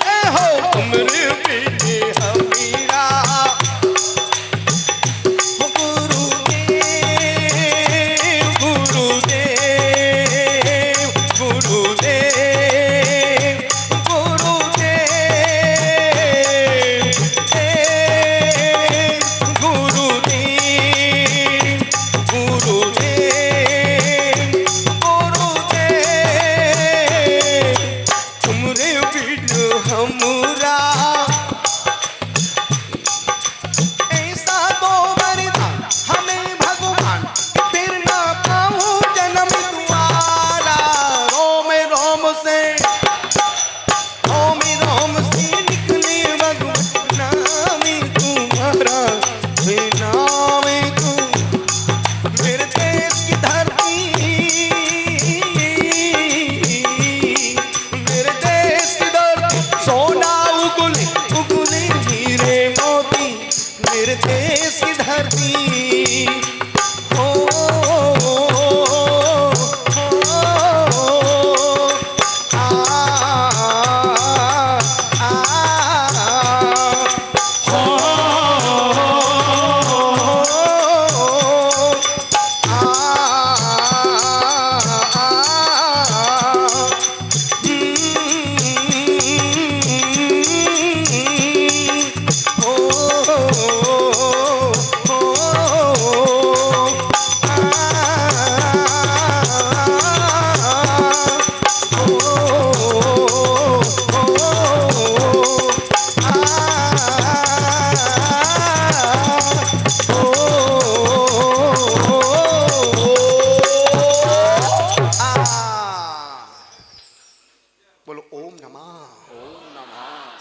ए हो तुमरे बिने हमीरा, हो गुरुदेव गुरुदेव गुरुदेव देश की धरती हो,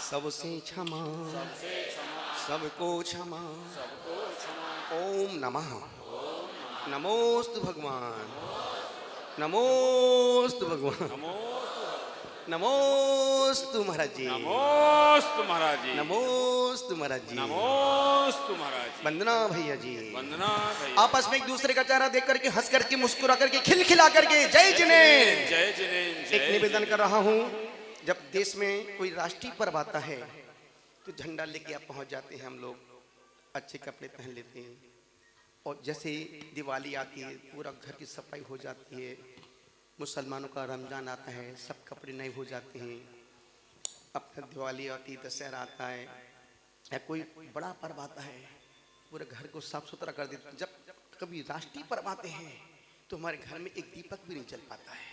सबसे क्षमा सबको क्षमा ओम नमः नमोस्तु भगवान नमोस्तु भगवान नमोस्तु महाराज जी नमोस्तु महाराज जी नमोस्तु महाराज जी नमोस्तु महाराज जी। वंदना भैया जी वंदना भैया। आपस में एक दूसरे का चेहरा देख करके हंस करके मुस्कुरा करके खिलखिला करके जय जिनेंद्र जय जिनेंद्र। एक निवेदन कर रहा हूँ, जब देश में कोई राष्ट्रीय पर्व आता है तो झंडा लेके आप पहुंच जाते हैं, हम लोग अच्छे कपड़े पहन लेते हैं, और जैसे दिवाली आती है पूरा घर की सफाई हो जाती है, मुसलमानों का रमज़ान आता है, सब कपड़े नए हो जाते हैं, अपना दिवाली आती है, दशहरा आता है या कोई बड़ा पर्व आता है, पूरे घर को साफ सुथरा कर देते हैं। जब कभी राष्ट्रीय पर्व आते हैं तो हमारे घर में एक दीपक भी नहीं जल पाता है।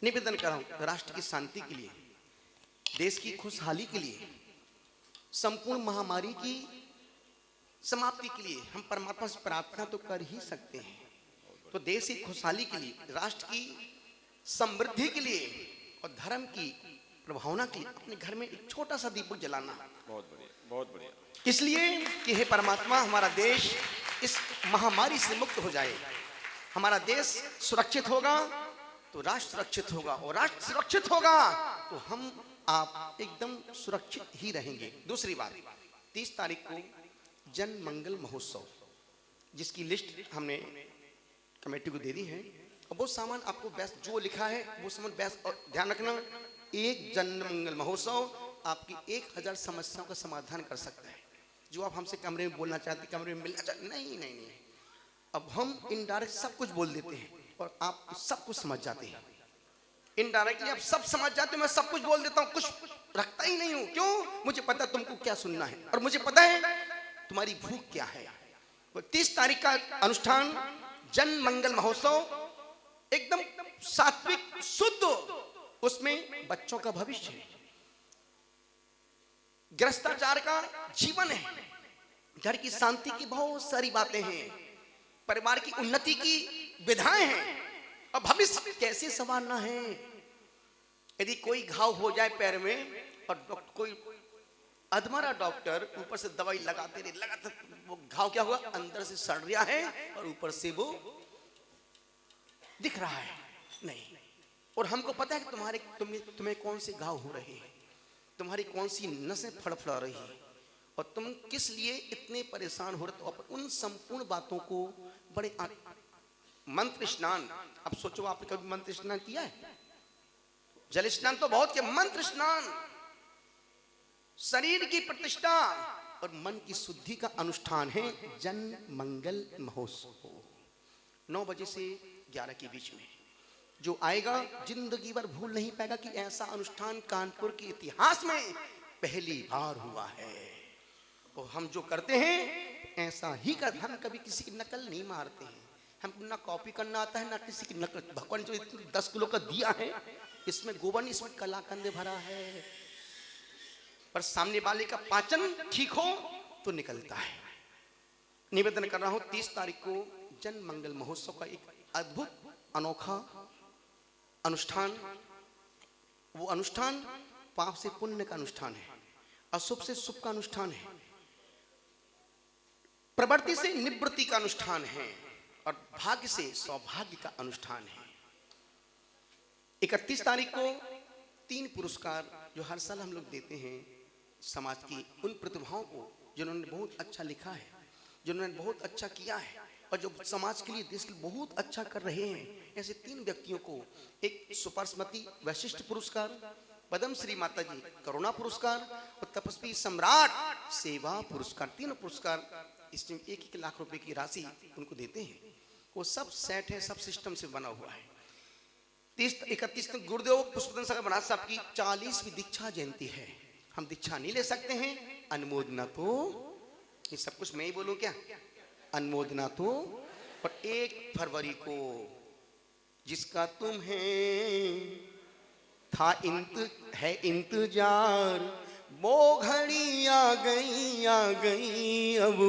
निवेदन कर रहा हूँ राष्ट्र की शांति के लिए, देश की खुशहाली के लिए, संपूर्ण महामारी की समाप्ति के लिए हम परमात्मा से प्रार्थना तो कर ही सकते हैं। तो देश की खुशहाली के लिए, राष्ट्र की समृद्धि के लिए और धर्म की प्रभावना के लिए अपने घर में एक छोटा सा दीपक जलाना, बहुत बढ़िया, बहुत बढ़िया। इसलिए कि हे परमात्मा हमारा देश इस महामारी से मुक्त हो जाए। हमारा देश सुरक्षित होगा तो राष्ट्र सुरक्षित होगा, और राष्ट्र सुरक्षित होगा तो हम आप एकदम सुरक्षित ही रहेंगे। दूसरी बात, 30 तारीख को जन मंगल महोत्सव, जिसकी लिस्ट हमने कमेटी को दे दी है, और वो सामान आपको बेस्ट जो लिखा है वो सामान बेस्ट, और ध्यान रखना एक जन मंगल महोत्सव आपकी 1000 समस्याओं का समाधान कर सकता है। जो आप हमसे कमरे में बोलना चाहते, कमरे में मिलना चाहते, नहीं नहीं नहीं, अब हम इनडायरेक्ट सब कुछ बोल देते हैं और आप सब कुछ समझ जाते हैं। इनडायरेक्टली आप सब समझ जाते हैं, मैं सब कुछ बोल देता हूँ, कुछ रखता ही नहीं हूँ। क्यों? मुझे पता है तुमको क्या सुनना है और मुझे पता है तुम्हारी भूख क्या है। 30 तारीख का अनुष्ठान जन मंगल महोत्सव एकदम सात्विक शुद्ध, उसमें बच्चों का भविष्य है, गृहस्थाचार का जीवन है, घर की शांति की बहुत सारी बातें हैं, परिवार की उन्नति की विधाएं हैं, और भविष्य कैसे संवारना है। यदि कोई घाव हो जाए पैर में और कोई अधमरा डॉक्टर ऊपर से दवाई लगाते रहे, लगातार, वो घाव क्या हुआ, अंदर से सड़ रहा है और ऊपर से वो दिख रहा है नहीं। और हमको पता है कि तुम्हें कौन से घाव हो रहे हैं, तुम्हारी कौन सी नसें फड़फड़ा रही है और तुम किस लिए इतने परेशान हो रहे। तो उन संपूर्ण बातों को बड़े मंत्र स्नान, अब सोचो आपने कभी मंत्र स्नान किया है? जल स्नान तो बहुत किया, मंत्र स्नान शरीर की प्रतिष्ठा और मन की शुद्धि का अनुष्ठान है जन मंगल महोत्सव। 9 बजे से 11 के बीच में जो आएगा जिंदगी भर भूल नहीं पाएगा कि ऐसा अनुष्ठान कानपुर के इतिहास में पहली बार हुआ है। और हम जो करते हैं ऐसा ही कर, हम कभी किसी की नकल नहीं मारते हैं, हमको ना कॉपी करना आता है ना किसी की नकल। भगवान जो 10 किलो का दिया है, इसमें गोबर नहीं, इसमें कलाकंद भरा है, पर सामने वाले का पाचन ठीक हो तो निकलता है। निवेदन कर रहा हूं 30 तारीख को जन मंगल महोत्सव का एक अद्भुत अनोखा अनुष्ठान, वो अनुष्ठान पाप से पुण्य का अनुष्ठान है, अशुभ से शुभ का अनुष्ठान है, प्रवृत्ति से निवृत्ति का अनुष्ठान है और भाग्य से सौभाग्य का अनुष्ठान है। 31 तारीख को 3 पुरस्कार जो हर साल हम लोग देते हैं समाज की उन प्रतिभाओं को जिन्होंने बहुत अच्छा लिखा है, जिन्होंने बहुत अच्छा किया है और जो समाज के लिए, देश के लिए बहुत अच्छा कर रहे हैं, ऐसे 3 व्यक्तियों को एक सुपरस्मृति वैशिष्ट पुरस्कार, पद्मश्री माता जी करुणा पुरस्कार और तपस्वी सम्राट सेवा पुरस्कार, 3 पुरस्कार, इसमें 1-1 लाख रुपए की राशि उनको देते हैं। वो सब सेट है, सब सिस्टम से बना हुआ है। 31 गुरुदेव पुष्पदन सागर महाराज साहब की 40वीं दीक्षा जयंती है। हम दीक्षा नहीं ले सकते हैं, अनुमोदना तो, ये सब कुछ मैं ही बोलूं क्या, अनुमोदना तो। और 1 फरवरी को जिसका तुम्हें था इंतजार, वो घड़ी आ गई अब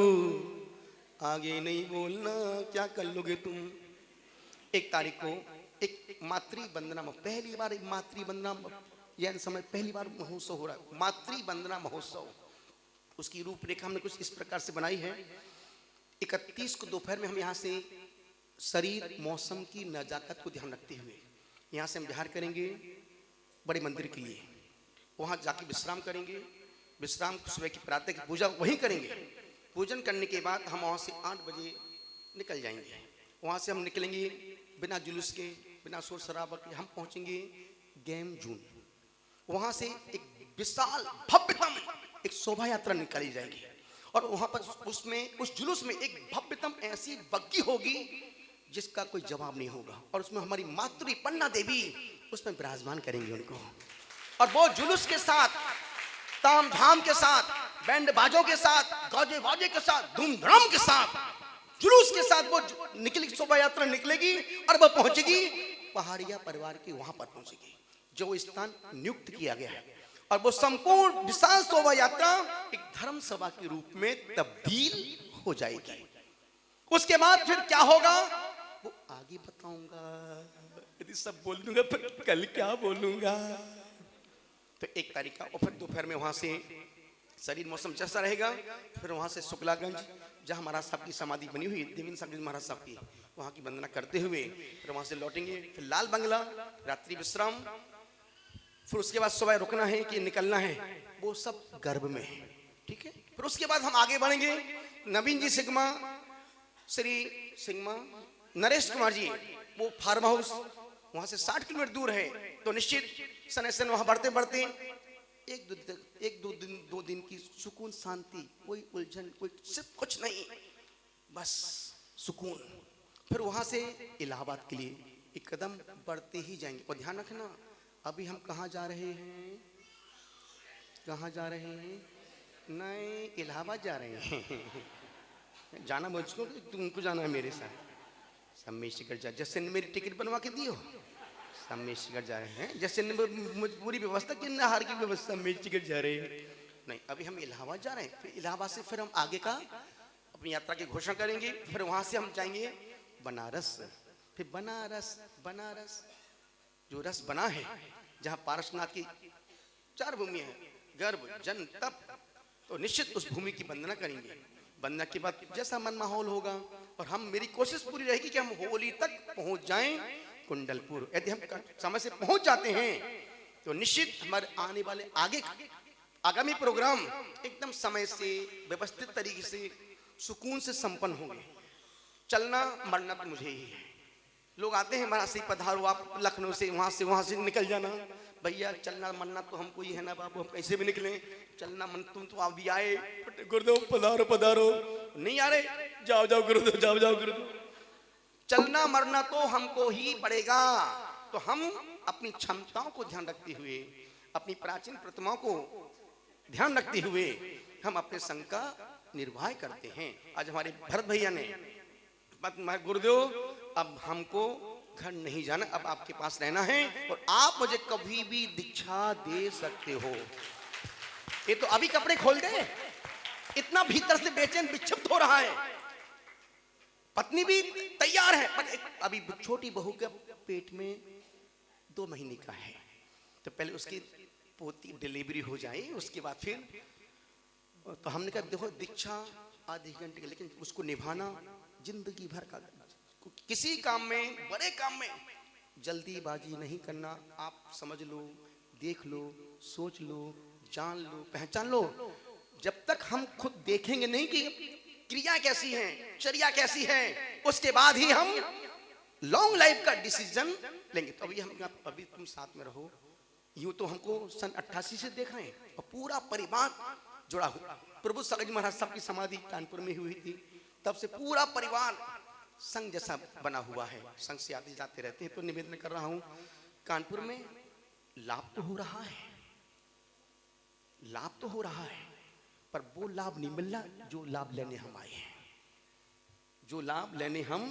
आगे नहीं बोलना, क्या कर लोगे तुम। 1 तारीख को एक मातृ वंदना, पहली बार एक मातृ वंदना, यह समय पहली बार महोत्सव हो रहा है, मातृ वंदना महोत्सव। उसकी रूपरेखा हमने कुछ इस प्रकार से बनाई है। 31 को दोपहर में हम यहाँ से शरीर मौसम की नजाकत को ध्यान रखते हुए यहाँ से हम बिहार करेंगे बड़े मंदिर के लिए, वहाँ जाके विश्राम करेंगे, विश्राम सुबह की प्रातः की पूजा वहीं करेंगे। पूजन करने के बाद हम वहाँ से 8 बजे निकल जाएंगे। वहाँ से हम निकलेंगे बिना जुलूस के, बिना शोर शराबा के, हम पहुँचेंगे गेम जून। वहाँ से एक विशाल भव्यतम एक शोभा यात्रा निकाली जाएगी और वहां पर उसमें उस जुलूस में एक भव्यतम ऐसी बग्गी होगी जिसका कोई जवाब नहीं होगा, और उसमें हमारी मातृ पन्ना देवी उसमें विराजमान करेंगे उनको। और वो जुलूस के साथ, ताम झाम के साथ, बैंड बाजों के साथ, गाजे बाजे के साथ, धूमधाम के साथ, जुलूस के साथ वो निकली, शोभा यात्रा निकलेगी और वो पहुंचेगी पहाड़िया परिवार के वहां पर पहुंचेगी जो स्थान नियुक्त किया गया है। और वो संपूर्ण विशाल शोभा यात्रा एक धर्म सभा के रूप में तब्दील हो जाएगी। उसके बाद फिर क्या होगा वो आगे बताऊंगा। यदि सब बोल दूंगा फिर कल क्या बोलूंगा। तो 1 तारीख का, और फिर दोपहर में वहां से शरीर मौसम जैसा रहेगा, फिर वहां से शुक्लागंज जहां महाराज साहब की समाधि बनी हुई है, देवेंद्र साहब महाराज साहब की, वहां की वंदना करते हुए फिर वहां से लौटेंगे। फिर लाल बंगला, रात्रि विश्राम, फिर उसके बाद सुबह रुकना है कि निकलना है, वो सब गर्भ में है, ठीक है। फिर उसके बाद हम आगे बढ़ेंगे। नवीन जी सिग्मा, श्री सिग्मा नरेश कुमार जी, वो फार्म हाउस वहां से 60 किलोमीटर दूर है, तो निश्चित सन वहां बढ़ते बढ़ते एक दो दिन की सुकून शांति, कोई उलझन, कोई सिर्फ कुछ नहीं, बस सुकून। फिर वहां से इलाहाबाद के लिए एक कदम बढ़ते ही जाएंगे। और ध्यान रखना, अभी हम कहाँ जा रहे हैं, कहाँ जा रहे हैं? नहीं, इलाहाबाद जा रहे हैं। जाना मुझको, तुमको जाना है मेरे साथ। सम्मेशिकर जा, जैसे मेरी टिकट बनवा के दियो, सम्मेशिकर जा रहे हैं। जैसे पूरी व्यवस्था की नहार की व्यवस्था, सम्मेशिकर जा रहे हैं। नहीं, अभी हम इलाहाबाद जा रहे हैं। फिर इलाहाबाद से फिर हम आगे का अपनी यात्रा की घोषणा करेंगे। फिर वहां से हम जाएंगे बनारस। फिर बनारस जो रस बना है, जहां पारसनाथ की 4 भूमि है, गर्भ, जन, तप, तो निश्चित उस भूमि की वंदना करेंगे। वंदना के बाद जैसा मन माहौल होगा, और हम, मेरी कोशिश पूरी रहेगी कि हम होली तक पहुंच जाएं कुंडलपुर। यदि हम समय से पहुंच जाते हैं तो निश्चित हमारे आने वाले आगामी प्रोग्राम एकदम समय से, व्यवस्थित तरीके से, सुकून से संपन्न होंगे। चलना मरना तो मुझे ही है। लोग आते हैं महाराज से पधारो, आप लखनऊ से, वहां से निकल जाना। भैया चलना मरना तो हमको ही है ना बाबू, हम कैसे भी निकलें। चलना मन, तुम तो आप भी आए, गुरुदेव पधारो, नहीं आ रहे, जाओ गुरुदेव, जाओ गुरुदेव। चलना मरना तो हमको ही पड़ेगा। तो हम अपनी क्षमताओं को ध्यान रखते हुए, अपनी प्राचीन प्रतिमाओं को ध्यान रखते हुए हम अपने संघ का निर्वाह करते हैं। आज हमारे भरत भैया ने, गुरुदेव अब हमको घर नहीं जाना, अब आपके पास रहना है, और आप मुझे कभी भी दीक्षा दे सकते हो। ये तो अभी कपड़े खोल दे, इतना भीतर से बेचैन विक्षिप्त हो रहा है। पत्नी भी तैयार है, पर अभी छोटी बहू के पेट में 2 महीने का है, तो पहले उसकी पोती डिलीवरी हो जाए, उसके बाद फिर। तो हमने कहा देखो दीक्षा आधे घंटे, लेकिन उसको निभाना जिंदगी भर का। किसी काम में, बड़े काम में जल्दीबाजी नहीं करना। आप समझ लो, देख लो, सोच लो, जान लो, पहचान लो। जब तक हम खुद देखेंगे नहीं कि क्रिया कैसी है, चर्या कैसी है, उसके बाद ही हम लॉन्ग लाइफ का डिसीजन लेंगे। तो अभी तुम साथ में रहो। यूं तो हमको सन 88 से देख रहे हैं, और पूरा परिवार जुड़ा हुआ। प्रभु सागर महाराज साहब की समाधि कानपुर में हुई थी, तब से पूरा परिवार संघ जैसा बना हुआ है। संघ से आते जाते रहते हैं। तो निवेदन कर रहा हूं, कानपुर में लाभ तो हो रहा है, लाभ तो हो रहा है, पर वो लाभ नहीं मिल रहा जो लाभ लेने हम आए हैं। जो लाभ लेने हम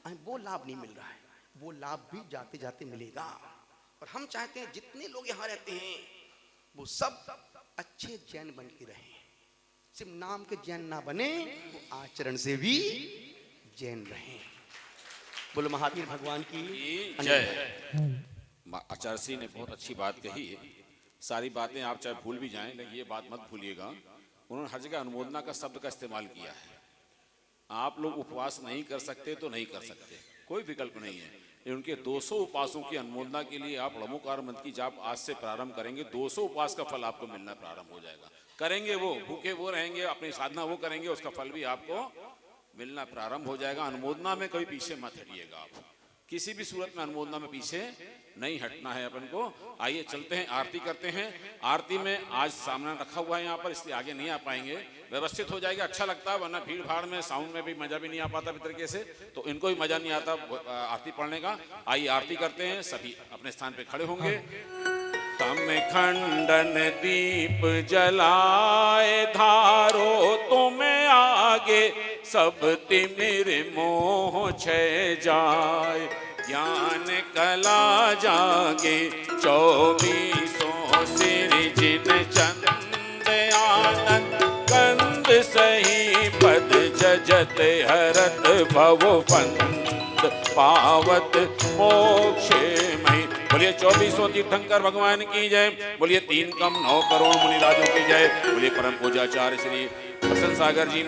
आए, वो लाभ नहीं मिल रहा है। वो लाभ भी जाते जाते मिलेगा। और हम चाहते हैं जितने लोग यहाँ रहते हैं वो सब अच्छे जैन बन के रहे, सिर्फ नाम के जैन ना बने, वो आचरण से भी जैन रहे। बोलो महावीर भगवान की जय। आचार्य श्री ने बहुत अच्छी बात कही है। सारी बातें आप चाहे भूल भी जाएं, लेकिन ये बात मत भूलिएगा, उन्होंने हर जगह अनुमोदना का शब्द का इस्तेमाल किया है। आप लोग उपवास नहीं कर सकते तो नहीं कर सकते, कोई विकल्प नहीं है। उनके 200 उपासों की अनुमोदना के लिए आप णमोकार मंत्र की जाप आज से प्रारंभ करेंगे, 200 उपास का फल आपको मिलना प्रारंभ हो जाएगा। करेंगे वो, भूखे वो रहेंगे, अपनी साधना वो करेंगे, उसका फल भी आपको मिलना प्रारंभ हो जाएगा। अनुमोदना में कभी पीछे मत हटिएगा आप। किसी भी सूरत में अनुमोदना में पीछे नहीं हटना है अपन को। आइए चलते हैं, आरती करते हैं। आरती में आज सामान रखा हुआ है यहाँ पर, इसलिए आगे नहीं आ पाएंगे। व्यवस्थित हो जाएगा, अच्छा लगता है, वरना भीड़ भाड़ में साउंड में भी मजा भी नहीं आ पाता तरीके से, तो इनको भी मजा नहीं आता आरती पढ़ने का। आइए आरती करते हैं, सभी अपने स्थान पे खड़े होंगे। तम खंडन दीप जलाए धारो तुम आगे, सब तिमिर मोह छय जाए, ज्ञान कला जागे 24 सिर जिन चंद आनंद कंद सही पद जजत हरत भव फंद पावत मोक्ष मई। बोलिए 24 तीर्थंकर भगवान की जय। बोलिए 3 कम 9 करोड़ मुनिराजों की जय। बोलिए परम पूज्याचार्य श्री प्रसन्न सागर जी